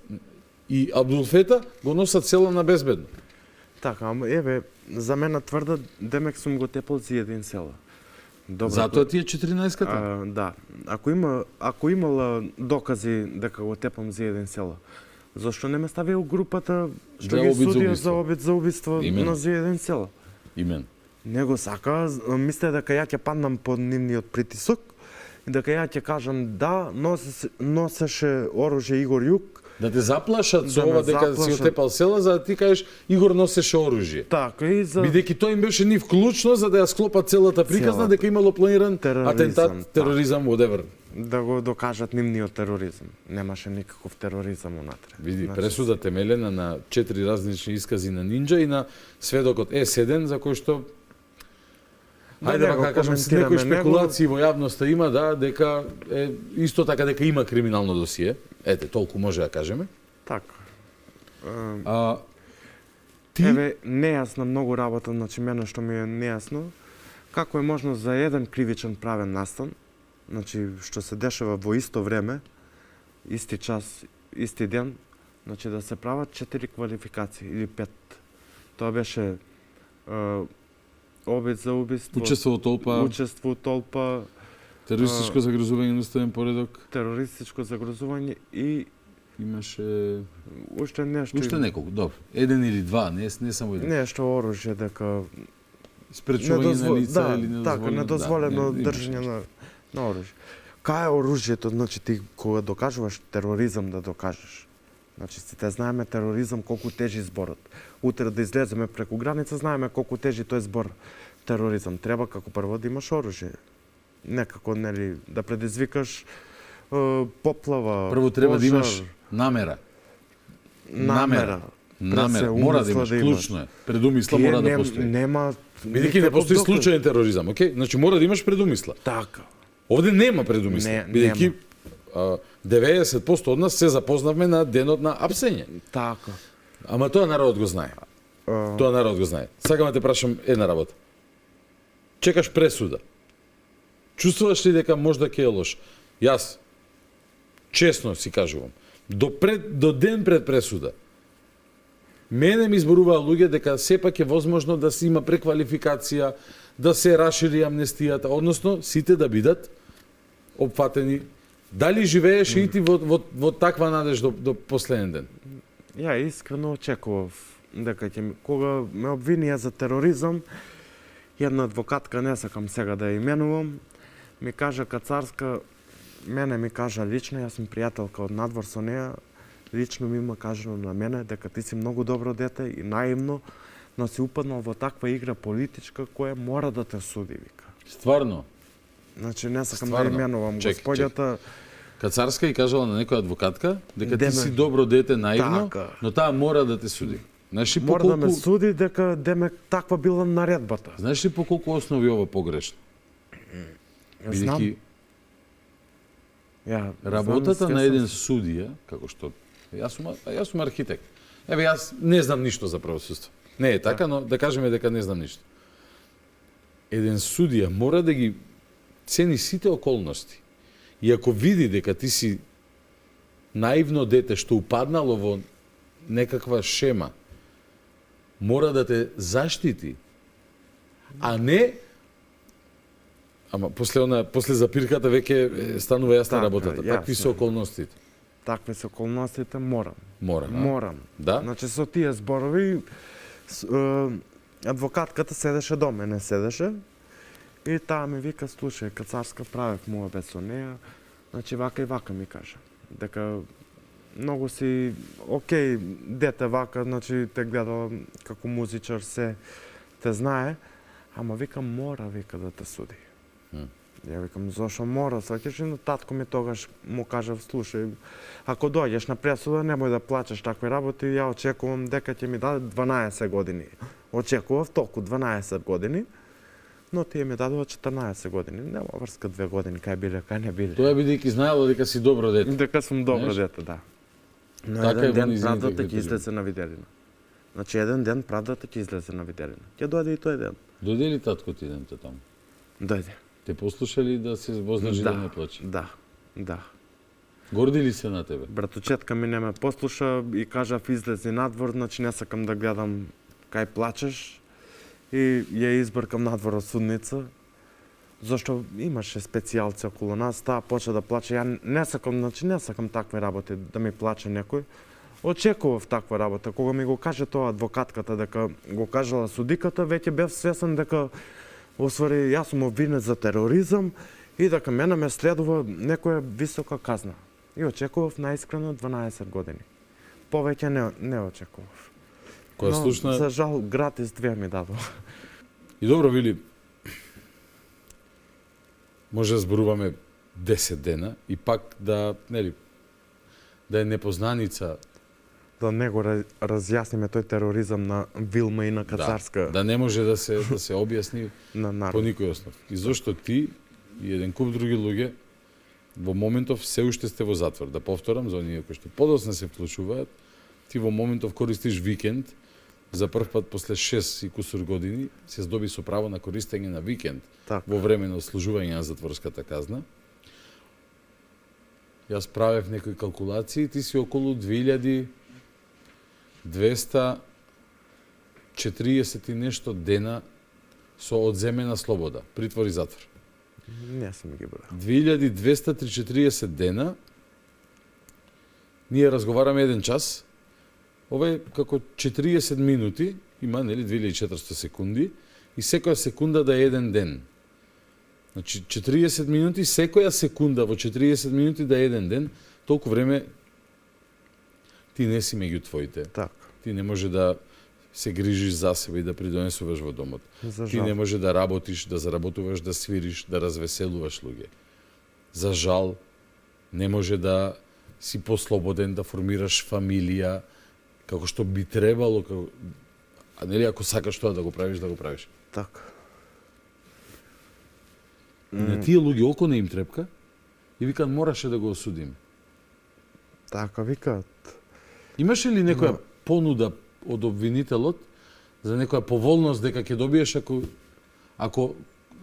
и Абдулфета го носат села на безбедно. Така, ама еве, за мене тврда демек сум го тепал зијаден села. Добро, затоа ти е 14-ката? Да. Ако имала докази дека го тепам зијаден села, зашто не ме ставија у групата што ги судија за обид за убиство на зијаден села? Имен. Не го сака, мисля дека ја ќе паднам под нивниот притисок и дека ја ќе кажам да, носеше оружје Игор Јук. Да те заплашат со Да ме ова дека си заплашат. отепал села, за да ти кажеш Игор носеше оружје. Така и за Бидејќи тој им беше нив клучно за да ја склопат целата приказна дека имало планиран Тероризам, атентат, тероризам, whatever. да го докажат нивниот тероризам. Немаше никаков тероризам унатре. Види, Значи, пресуда темелена на 4 различни искази на Нинџа и на сведокот Е7, за кој што Хајде да вака го кажам, некои коментираме спекулации во јавноста има, да, дека исто така дека има криминално досие. Ете, толку може да кажеме. Така. Ти Еве, нејасна многу работа, значи мене што ми е нејасно, како е можно за еден кривичен правен настан, значи што се дешава во исто време, исти час, исти ден, значи да се прават 4 квалификации или 5. Тоа беше обид за убиство, учество во толпа, учество, толпа, терористичко загрозување на уставен поредок, терористичко загрозување и имаше уште нешто. уште неколку, добро. Еден или два, не само еден. Нешто оружје дека Спречување на лица или недозволено. така, недозволено да, држање на оружје. Кај е оружјето, значи ти кога докажуваш тероризам да докажеш. Значи сите знаеме тероризам колку тежи зборот. Утре да излеземе преку граница знаеме колку тежи тој збор тероризам. Треба како прво да имаш оружје. Некако нели да предизвикаш поплава. Прво треба да пожар, имаш намера. намера. Намера. Мора да имаш, клучно е. Предумисла мора да постои. Нема Бидејќи не постои случаен тероризам, окей? Значи мора да имаш предумисла. Така. Овде нема предумисла, Не, бидејќи 90% од нас се запознавме на денот на апсење. Така. Ама тоа народот го знае. Тоа народот го знае. Сакам да те прашам една работа. Чекаш пресуда. Чувствуваш ли дека можда ќе е лош? Јас честно си кажувам, до ден пред пресуда, мене ми изборуваа луѓе дека сепак е возможно да се има преквалификација, да се расшири амнестијата, односно сите да бидат опфатени. Дали живееш и ти во таква надеж до последен ден? Ја искрено очекував дека ќе кога ме обвинија за тероризам, една адвокатка, не сакам сега да ја именувам, ми кажа Кацарска, мене ми кажа лично, јас сум пријателка од надвор со неја, лично ми има кажано на мене дека ти си многу добро дете и наивно, но си упаднал во таква игра политичка која мора да те суди, вика. Стварно. Значи не сакам Стварно? да именувам Чек, господјата. Кацарска и кажала на некоја адвокатка дека ти Деме. си добро дете наивно, Така. но таа мора да те суди. Знаеш ли по Мора да ме колку суди дека деме таква била наредбата. Знаеш ли по колку основи ова погрешно? Знам. Бидејќи Ја, работата знам, на свесен еден сум. судија, како што јас сум архитект. Еве јас не знам ништо за правосудство. Не е така, но да кажеме дека не знам ништо. Еден судија мора да ги цени сите околности. И ако види дека ти си наивно дете што упаднало во некаква шема, мора да те заштити, а не после запирката веќе станува јасна Така, работата. Такви се јасно. околностите. Такви се околностите, морам. Мора. Морам. Да? Значи со тие зборови адвокатката седеше до мене, седеше и таа ми вика, слушај, Кацарска, правев муабет со неја, значи вака и вака ми кажа. Дека многу си окей, дете вака, значи те гледала како музичар, се те знае, ама вика мора вика да те суди. Ја викам, зошо мора, сваќаш и на татко ми тогаш му кажав, слушај, ако дојдеш на пресуда, немој да плачеш такви работи, ја очекувам дека ќе ми даде 12 години. Очекував толку 12 години, но тие ми дадува 14 години. Нема врска 2 години, кај биле, кај не биле. Тоа бидејќи знаело дека си добро дете. Дека сум добро Знаеш? дете, да. Но Така е еден во ден низините правдата ќе критериуми. излезе на виделина. Значи еден ден правдата ќе излезе на виделина. Ќе дојде и тој ден. Дојде ли татко ти денте таму? Дојде. Те послушали да се возложи да не плаче? Да, да. Горди ли се на тебе? Братучетка ми не ме послуша и кажав излези надвор, значи не сакам да гледам кај плачеш и ја избркам надвор од судница. Зашто имаше специјалци околу нас, таа почна да плаче. Ја не сакам, значи не сакам такви работи да ми плаче некој. очекував таква работа. Кога ми го каже тоа адвокатката дека го кажала судиката, веќе бев свесен дека освари јас сум обвинет за тероризам и дека мене ме следува некоја висока казна. И очекував наискрено 12 години. Повеќе не очекував. Која слушна... За жал, гратис 2 ми дадо. И добро, Вили, може да зборуваме 10 дена и пак да, нели, да е непознаница. Да не го разјасниме тој тероризам на Вилма и на Кацарска. Да не може да се објасни по никој основ. И зошто ти и еден куп други луѓе во моментов се уште сте во затвор. Да повторам за оние кои што подоцна се вклучуваат, ти во моментов користиш викенд, за прв пат после 6 и кусур години се здоби со право на користење на викенд во време на служување на затворската казна. Јас правев некои калкулации, ти си околу 2240 и нешто дена со одземена слобода, притвор и затвор. Не сум ги брал. 2240 дена, ние разговараме 1 час, ова е како 40 минути, има, нели, 2400 секунди, и секоја секунда да е 1 ден. Значи, 40 минути, секоја секунда во 40 минути да е 1 ден, толку време ти не си меѓу твоите. Так. Ти не може да се грижиш за себе и да придонесуваш во домот. Ти не може да работиш, да заработуваш, да свириш, да развеселуваш луѓе. За жал, не може да си послободен, да формираш фамилија, како што би требало, како... а нели ако сакаш тоа да го правиш, да го правиш. Така. На тие луѓе око не им трепка и викаат мораше да го осудим. Така викаат. Имаше ли некоја понуда од обвинителот за некоја поволност дека ќе добиеш ако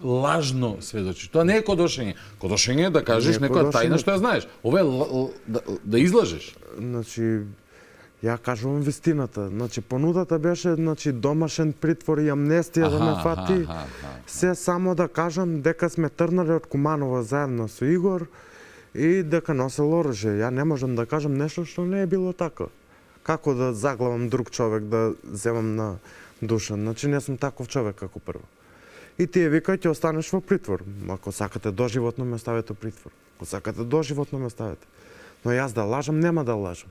лажно сведочиш? Тоа не е кодошење. Кодошење е да кажеш некоја тајна што ја знаеш. Ова е да излажеш. Значи, ја кажувам вистината. Значи, понудата беше домашен притвор и амнестија да ме фати. Се само да кажам дека сме трнали од Куманова заедно со Игор и дека носел оружје. Ја не можам да кажам нешто што не е било така. Како да заглавам друг човек, да земам на душа. Значи, не сум таков човек како прво. И тие викаат, ќе останеш во притвор. Ако сакате доживотно ме ставете притвор. Ако сакате доживотно ме ставете. Но јас да лажам, нема да лажам.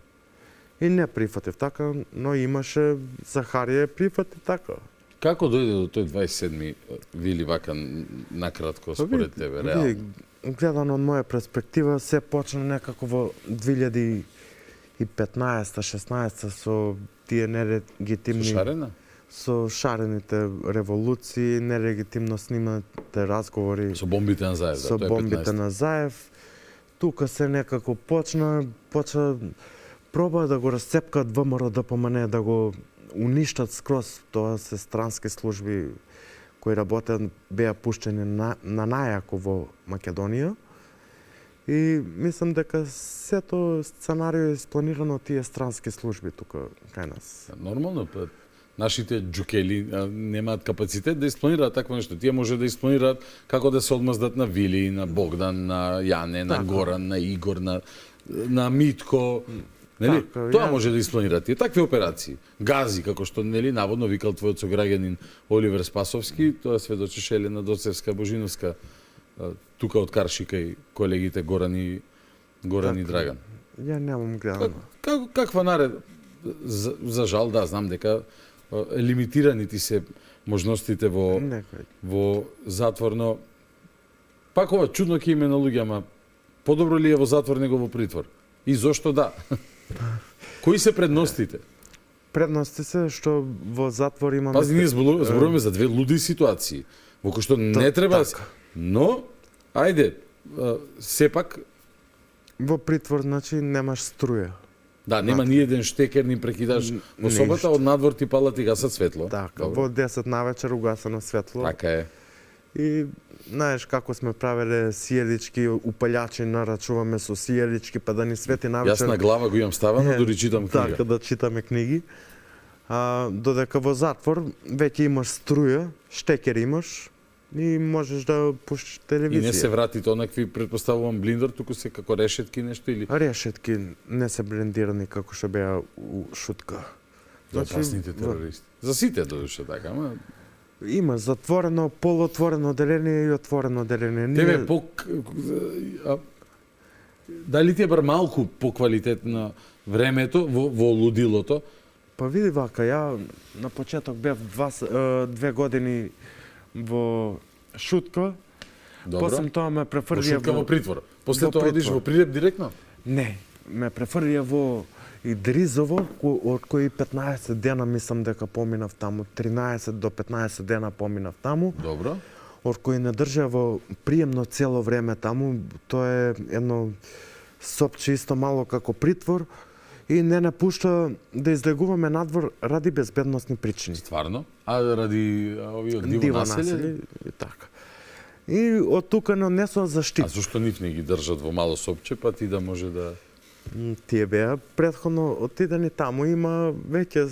И не прифатив така, но имаше Захарија прифати така. Како дојде до тој 27-ми, Вили, вака накратко според тебе, реално? Гледано од моја перспектива, се почна некако во 2015-16 со тие нелегитимни... Со шарена? Со шарените револуции, нелегитимно сниманите разговори... Со бомбите на Заев, со бомбите на Заев. Тука се некако почна проба да го расцепкат ВМРО ДПМН, да го уништат скроз. Тоа се странски служби кои работат, беа пуштени на најако во Македонија. И мислам дека сето сценарио е спланирано од тие странски служби тука кај нас. Нормално, нашите џукели немаат капацитет да испланираат такво нешто. Тие може да испланираат како да се одмаздат на Вили, на Богдан, на Јане, на Горан, на Игор, на Митко. Нели? Тоа може да испланира тие такви операции. Гази, како што нели наводно викал твојот сограѓанин Оливер Спасовски, тоа сведочеше Елена Доцевска Божиновска, тука од Каршика и колегите Горан и Драган. Ја немам гледано. Каква наред? За жал, да, знам дека лимитирани ти се можностите во затворно. Пак ова чудно ќе име на луѓе, ама подобро ли е во затвор него во притвор? И зошто да? Кои се предностите? Предности се што во затвор имаме... Пази, ние зборуваме за две луди ситуации, во кои што не треба... Но, ајде, сепак... Во притвор, значи, немаш струја. Да, нема ни еден штекер, ни прекидаш во собата, од надвор ти палат и гасат светло. Така, во 10 навечер угасено светло. Така е. И знаеш како сме правеле сијалички, упалјачи нарачуваме со сијалички, па да ни свети навечер. Јас на глава го имам ставано, дури читам книга. Така, да читаме книги. Додека во затвор веќе имаш струја, штекер имаш, и можеш да пуштиш И телевизија. не се вратите онакви, предпоставувам, блиндер, туку се како решетки нешто или... Решетки не се блендирани како што беа у шутка. За опасните терористи. За сите додуше така, ама... Има затворено, полуотворено деление и отворено деление. Тебе дали ти е бар малку поквалитет на времето во лудилото? Па види вака, ја на почеток бев 2 години во шутка. Добро. После тоа ме Во префрлија шутка во притвор. После во тоа одиш притвор. во прилеп директно? Не, ме префрлија во Идризово, од кои 15 дена мислам дека поминав таму, 13 до 15 дена поминав таму. Добро. Од кои не држа во приемно цело време таму, тоа е едно сопче исто мало како притвор и не пушта да излегуваме надвор ради безбедносни причини. Стварно? А ради овие диво населје? И така. И од тука не со А заштит. зашто нив не ги држат во мало сопче, па ти да може да... Тие беа претходно отидени таму, има веќе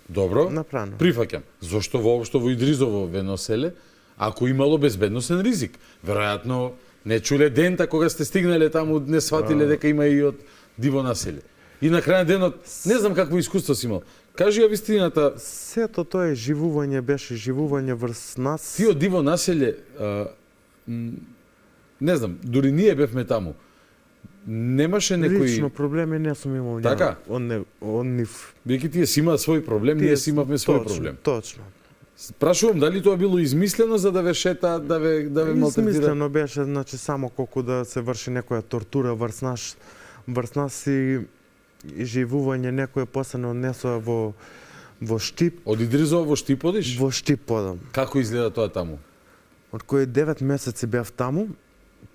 Добро, направено. прифаќам. Зошто воопшто во Идризово Веноселе, ако имало безбедносен ризик? Веројатно не чуле дента кога сте стигнале таму, не сватиле дека има и од диво населе. И на крај на денот, не знам какво искуство си имал. Кажи ја вистината, Сето тоа е живување, беше живување врз нас. ти од диво населе, не знам, дури ние бевме таму. Немаше некои... Лично проблеми не сум имал. Така? Он нив. Бидејќи тие си имаат свој проблем, ние си имавме свој проблем. Точно. Прашувам дали тоа било измислено за да ве шета, да ве малтретира? Измислено беше, значи само колку да се врши некоја тортура врз нас и живување некој после не однесува во Штип. Од Идризово во Штип одиш? Во Штип подам. Како изгледа тоа таму? Од кои 9 месеци бев таму,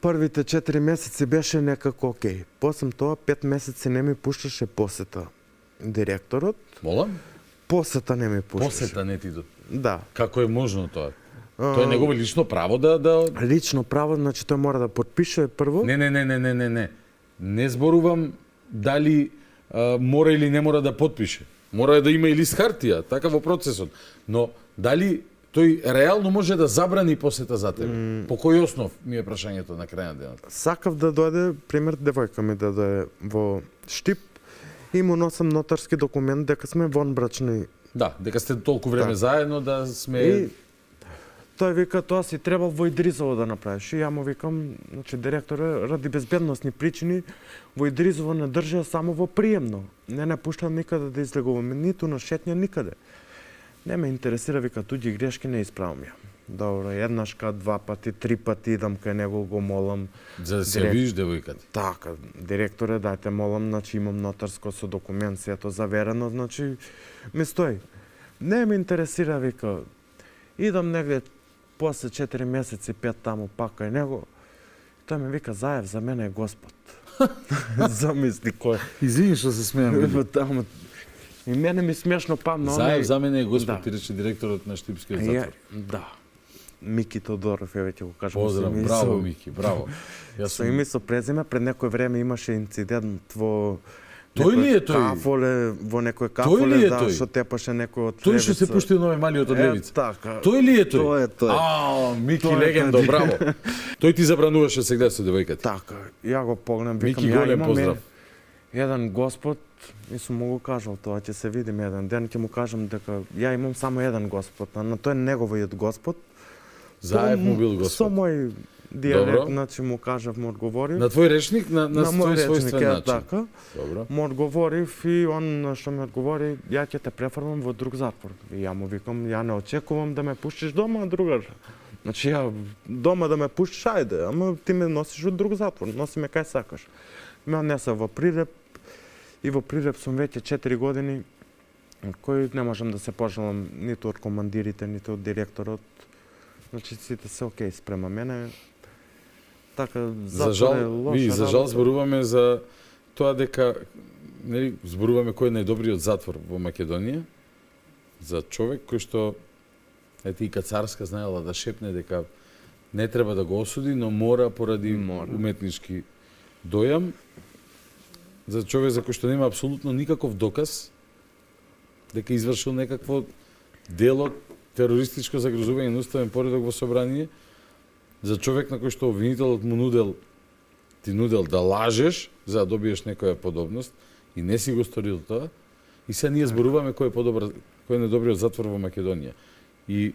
првите 4 месеци беше некако окей. После тоа 5 месеци не ми пушташе посета директорот. Молам? Посета не ми пушташе. Посета не ти до... Да. Како е можно тоа? Тоа е негово лично право да... Лично право, значи тој мора да подпише прво. Не. Не зборувам дали мора или не мора да подпише. Мора да има и лист хартија, така во процесот. Но дали тој реално може да забрани посета за тебе? По кој основ ми е прашањето на крај на денот? Сакав да дојде, пример, девојка ми да дојде во Штип и му носам нотарски документ дека сме вонбрачни. Да, дека сте толку време заедно да сме... И тој вика, тоа си требал во Идризово да направиш. И ја му викам, значи директоре, ради безбедносни причини, во Идризово не држа само во приемно. Не пуштам никаде да излегуваме, ниту на шетња, никаде. Не ме интересира, вика, туѓи грешки не исправам ја. Добро, еднашка, 2 пати, 3 пати идам кај него, го молам. За да се видиш девојката. Така, директоре, дајте молам, значи имам нотарско со документ, сето заверено, значи ми стои. Не ме интересира, вика, идам негде после 4 месеци, 5 таму пак кај него. Тој ми вика, Заев, за мене е Господ. Замисли кој. Извини што се смеам. Таму. И мене ми смешно памна. Заев за мене е Господ, Да. ти рече директорот на Штипскиот затвор. Да. Мики Тодоров, ја веќе го кажам. Поздрав, со име и браво со- Мики, браво. Јас Со име и со презиме, пред некој време имаше инцидент во Тој ли е тој? Кафоле, во некој ли кафоле, е да, тој? што тепаше некој од Тој што се Левица. пушти на овој малиот од Левица. Така. Тој ли е тој? Тој е тој. А, Мики Тој е легендо, тој. браво. Тој ти забрануваше да се гледа со девојката. Така, ја го погледам, викам, Мики, ја голем имам поздрав. еден Господ, и сум му го кажал тоа, ќе се видиме еден ден, ќе му кажам дека ја имам само еден Господ, а на тој неговиот Господ. Заев му бил Со Господ. мој Добро. диалект, значи му кажав, му одговорив. На твој речник, на мој твој својствен е начин. така. Добро. Му одговорив и он што ми одговори, ја ќе те префрлам во друг затвор. И ја му викам, ја не очекувам да ме пуштиш дома, другар. Значи ја дома да ме пуштиш, ајде, ама ти ме носиш од друг затвор, носи ме кај сакаш. Ме однеса во Прилеп и во Прилеп сум веќе 4 години, од кои не можам да се пожалам ниту од командирите, ниту од директорот. Значи сите се окей спрема мене. Така, За затвор е жал, лоша за жал работа. зборуваме за тоа дека нели зборуваме кој е најдобриот затвор во Македонија за човек кој што ете и Кацарска знаела да шепне дека не треба да го осуди, но мора поради уметнички дојам за човек за кој што нема апсолутно никаков доказ дека извршил некакво дело терористичко загрозување на уставен поредок во собрание за човек на кој што обвинителот му ти нудел да лажеш за да добиеш некоја подобност и не си го сторил тоа. И сега ние зборуваме кој е подобар, кој е најдобриот затвор во Македонија. И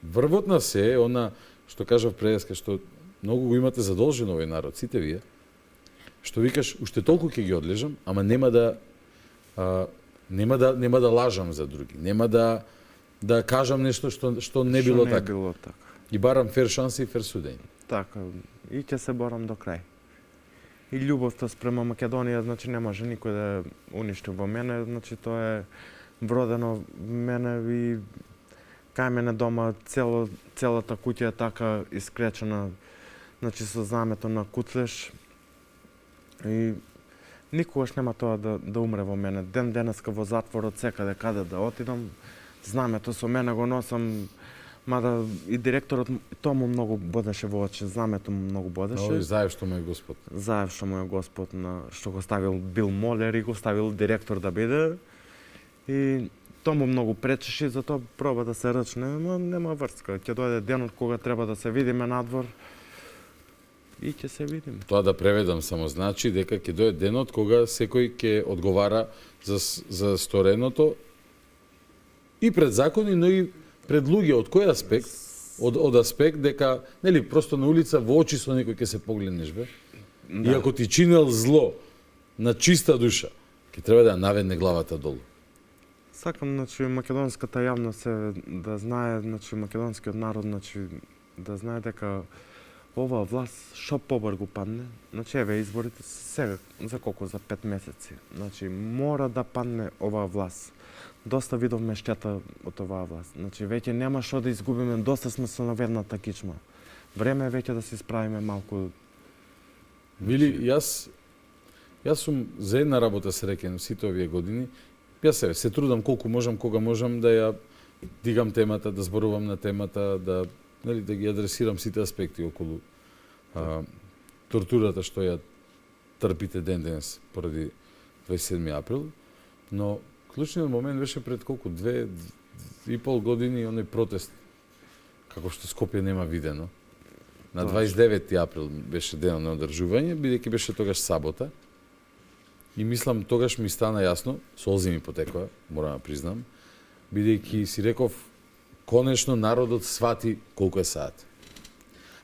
врвот на се е она што кажав преска, што многу го имате задолжено овој народ, сите вие, што викаш, уште толку ќе ги одлежам, ама нема да лажам за други, нема да кажам нешто што не било така. И барам фер шанси и фер судење. Така, и ќе се борам до крај. И љубовта спрема Македонија, значи не може никој да уништи во мене, значи тоа е вродено во мене и кај мене дома целата куќа е така искречена, значи со знамето на Кутлеш. И никогаш нема тоа да умре во мене. Ден денеска во затворот, секаде каде да отидам, знамето со мене го носам, мада и директорот тому многу бодеше во очи, знамето му многу бодеше. Ој заев што му е Господ. Заев што му е Господ, што го ставил Бил Молер и го ставил директор да биде. И тому многу пречеше, затоа проба да се рачне, но нема врска. Ќе дојде денот кога треба да се видиме надвор и ќе се видиме. Тоа да преведам само значи дека ќе дојде денот кога секој ќе одговара за стореното и пред закони, но и пред луѓе. Од кој аспект? Од аспект дека, нели, просто на улица во очи со некој ќе се погледнеш, бе? Да. И ако ти чинел зло на чиста душа, ќе треба да ја наведне главата долу. Сакам, значи, македонската јавност да знае, значи, македонскиот народ, значи, да знае дека оваа власт што побар го падне, значи, еве изборите сега, за колку, за 5 месеци. Значи, мора да падне оваа власт. Доста видовме штета од оваа власт. Значи, веќе нема што да изгубиме, доста сме со наведната кичма. Време е веќе да се исправиме малку. Вили, јас сум за една работа среќен сите овие години. Јас се трудам колку можам, кога можам да ја дигам темата, да зборувам на темата, да ги адресирам сите аспекти околу тортурата што ја трпите ден денес поради 27 април, но клучниот момент беше пред колку 2,5 години оној протест како што Скопје нема видено. На 29 април беше денот на одржување, бидејќи беше тогаш сабота. И мислам, тогаш ми стана јасно, солзи ми потекоа, морам да признам, бидејќи си реков, конечно народот свати колку е саат.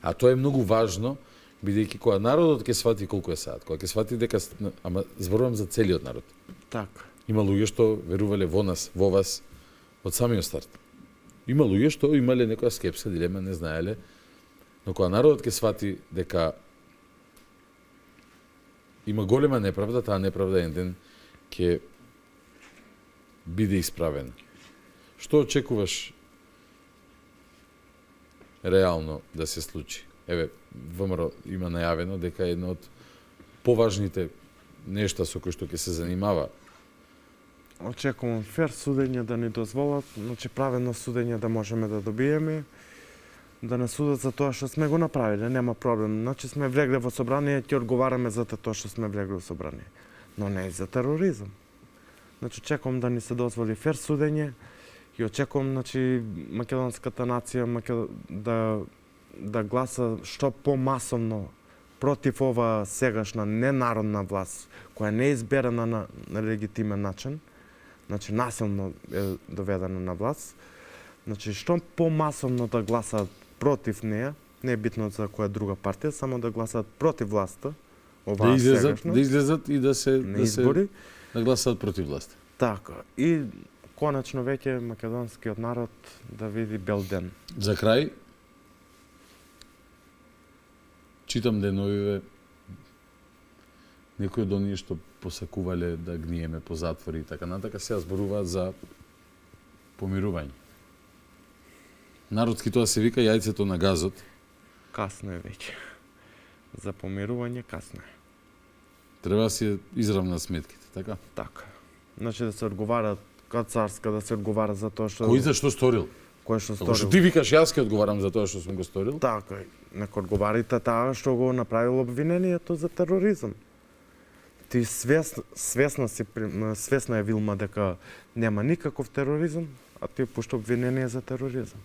А тоа е многу важно, бидејќи кога народот ќе свати колку е саат, кога ќе свати дека, ама зборувам за целиот народ. Така. Има луѓе што верувале во нас, во вас, од самиот старт. Има луѓе што имале некоја скепса, дилема, не знаеле, но кога народот ќе свати дека има голема неправда, таа неправда еден ден ќе биде исправена. Што очекуваш реално да се случи? Еве, ВМРО има најавено дека едно од поважните нешта со кои што ќе се занимава. Очекувам фер судење да ни дозволат, значи праведно судење да можеме да добиеме, да не судат за тоа што сме го направиле, нема проблем. Значи сме влегле во собрание, ќе одговараме за тоа што сме влегле во собрание, но не и за тероризам. Значи очекувам да ни се дозволи фер судење и очекувам, значи, македонската нација да гласа што помасовно против ова сегашна ненародна власт, која не е изберена на легитимен начин, значи насилно е доведена на власт. Значи, што помасовно да гласаат против неја, не е битно за која друга партија, само да гласаат против власта, оваа сегашна. Да излезат и да се гласаат против власта. Така. И конечно веќе македонскиот народ да види бел ден. За крај, читам деновиве некои од оние што посакувале да гниеме по затвори и така натака, сега зборуваат за помирување. Народски тоа се вика јајцето на газот. Касно е веќе. За помирување касно е. Треба да си изравнат сметките, така? Така. Значи да се одговара кај царска, да се одговара за тоа што... Кој за што сторил? Кој што сторил? Што ти викаш, јас ќе одговарам за тоа што сум го сторил? Така, нека одговарите таа што го направил обвинението за тероризам. Ти свесна е Вилма дека нема никаков тероризам, а тој пушта обвинение за тероризам.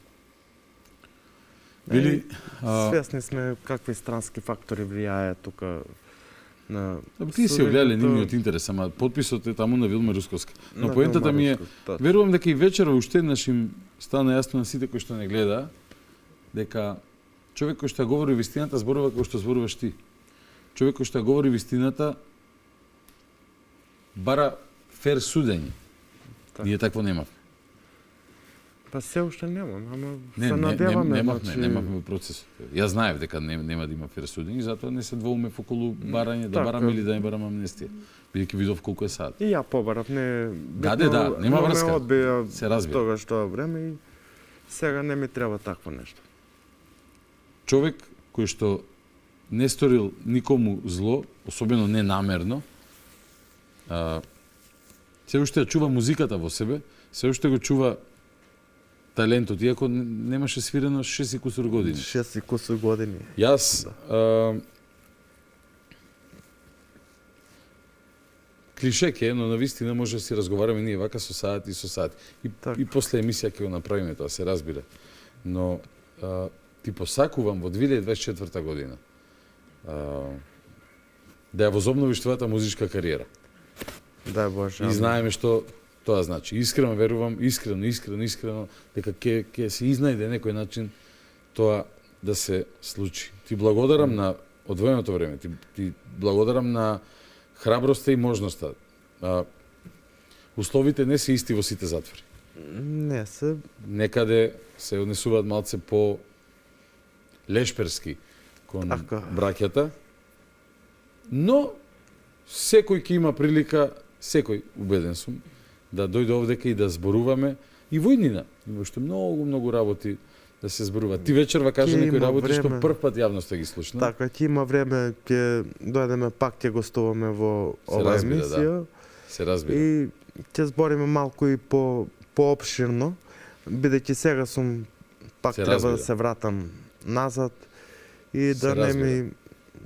Вили, свесни сме какви странски фактори влијае тука на... Ти си огледале нивниот интерес, ама подписот е таму на Вилма Русковска. Но На поентата Вилма ми е, Русковска, верувам дека и вечера уште еднаш им стана јасно на сите кои што не гледа, дека човек кој што говори вистината зборува кој што зборуваш ти. Човек кој што говори вистината бара фер судење. Ние такво немавме. Па се уште немам, ама се надеваме. Немавме процес. Ја знаев дека нема да има фер судење, затоа не се двоуме околу барање, да бараме или да не бараме амнестија. Бидејќи видов колку е сад. И ја побарав, не... Да, нема врска. Се разбира. Тогаш тоа време и сега не ми треба такво нешто. Човек кој што не сторил никому зло, особено не намерно, се уште чува музиката во себе, се уште го чува талентот, иако немаше свирено 6 и кусур години. 6 и кусур години. Јас клише ке, но навистина може да си разговараме ние вака со сати и со сати. И после емисија ќе го направиме тоа, се разбира. Но ти посакувам во 2024 година да ја возобновиш твојата музичка кариера. Дај Боже. И знаеме што тоа значи. Искрено верувам, искрено дека ќе се изнајде некој начин тоа да се случи. Ти благодарам на одвоеното време, ти благодарам на храброста и можноста. Условите не се исти во сите затвори. Не се. Некаде се однесуваат малце по лешперски кон браќата. Но секој ќе има прилика, секој, убеден сум, да дојде овдека и да зборуваме и во иднина. Има уште многу работи да се зборува. Ти вечерва кажа некои работи што прв пат јавноста ги слушна. Така, ќе има време, ќе дојдеме пак, ќе гостуваме во ова емисија. Се разбира. И ќе збориме малку и поопширно, бидејќи сега сум пак треба да се вратам назад и да не ми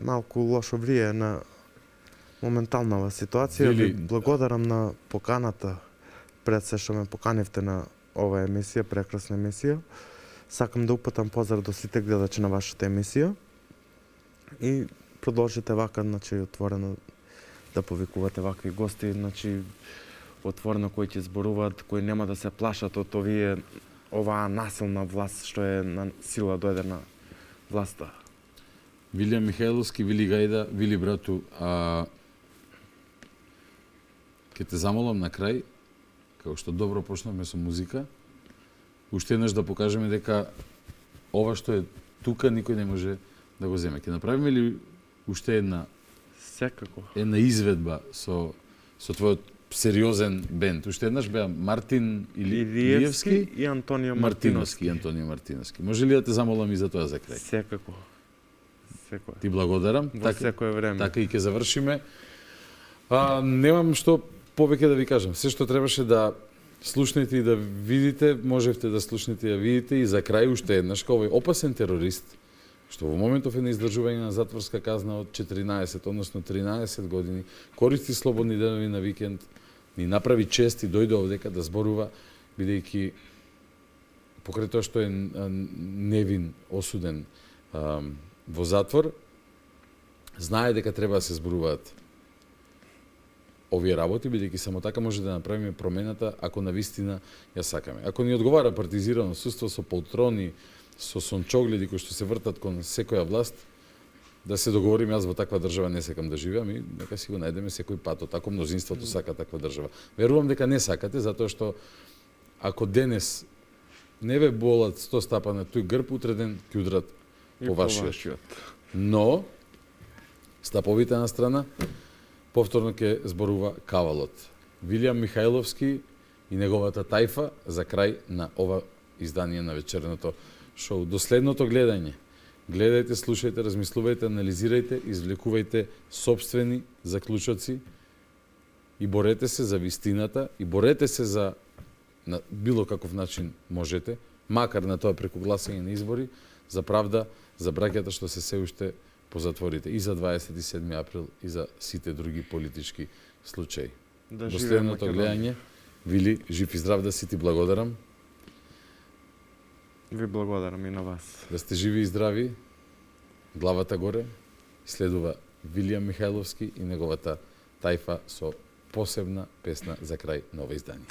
малку лошо влие на моменталнава ситуација. Ви благодарам на поканата, пред се што ме поканивте на ова емисија, прекрасна емисија. Сакам да упатам поздрав до сите гледачи на вашата емисија и продолжите вака, значи, отворено да повикувате вакви гости, значи, отворено кои ќе зборуваат, кои нема да се плашат од оваа насилна власт што е на сила дојде на власта. Вилијам Михајловски, Вили Гајда, Вили брату, ќе те замолам на крај, како што добро почнавме со музика, уште еднаш да покажеме дека ова што е тука никој не може да го земе. Ќе направиме ли уште една секако една изведба со твојот сериозен бенд? Уште еднаш беа Мартин Илиевски и Антонио Мартиновски. Може ли да те замолам и за тоа за крај? Секако. Ти благодарам. Во секое време. Така и ќе завршиме. Немам што повеќе да ви кажам. Се што требаше да слушнете и да видите, можевте да слушнете и да видите. И за крај уште еднаш, овој опасен терорист, што во моментов е на издржување на затворска казна од 14, односно 13 години, користи слободни денови на викенд, ни направи чест и дојде овдека да зборува, бидејќи покрај тоа што е невин, осуден во затвор, знае дека треба да се зборуваат овие работи, бидејќи само така може да направиме промената, ако навистина ја сакаме. Ако ни одговара партизирано судство со полтрони, со сончогледи кои што се вртат кон секоја власт, да се договориме, јас во таква држава не сакам да живеам и нека си го најдеме секој пат, тако мнозинството сака таква држава. Верувам дека не сакате, затоа што ако денес не ве болат 100 стапа на тој грб, утре ден ќе удрат по вашиот. Но, стаповите на страна, повторно ќе зборува кавалот. Вилијам Михајловски и неговата тајфа за крај на ова издание на вечерното шоу. До следното гледање. Гледајте, слушајте, размислувајте, анализирајте, извлекувајте собствени заклучоци и борете се за вистината и борете се за на било каков начин можете, макар на тоа преку гласање на избори, за правда, за браќата што се уште по затворите и за 27 април и за сите други политички случаи. До следното гледање, Вили, жив и здрав да си, ти благодарам. Ви благодарам и на вас. Да сте живи и здрави. Главата горе. Следува Вилијам Михајловски и неговата тајфа со посебна песна за крај ново издание.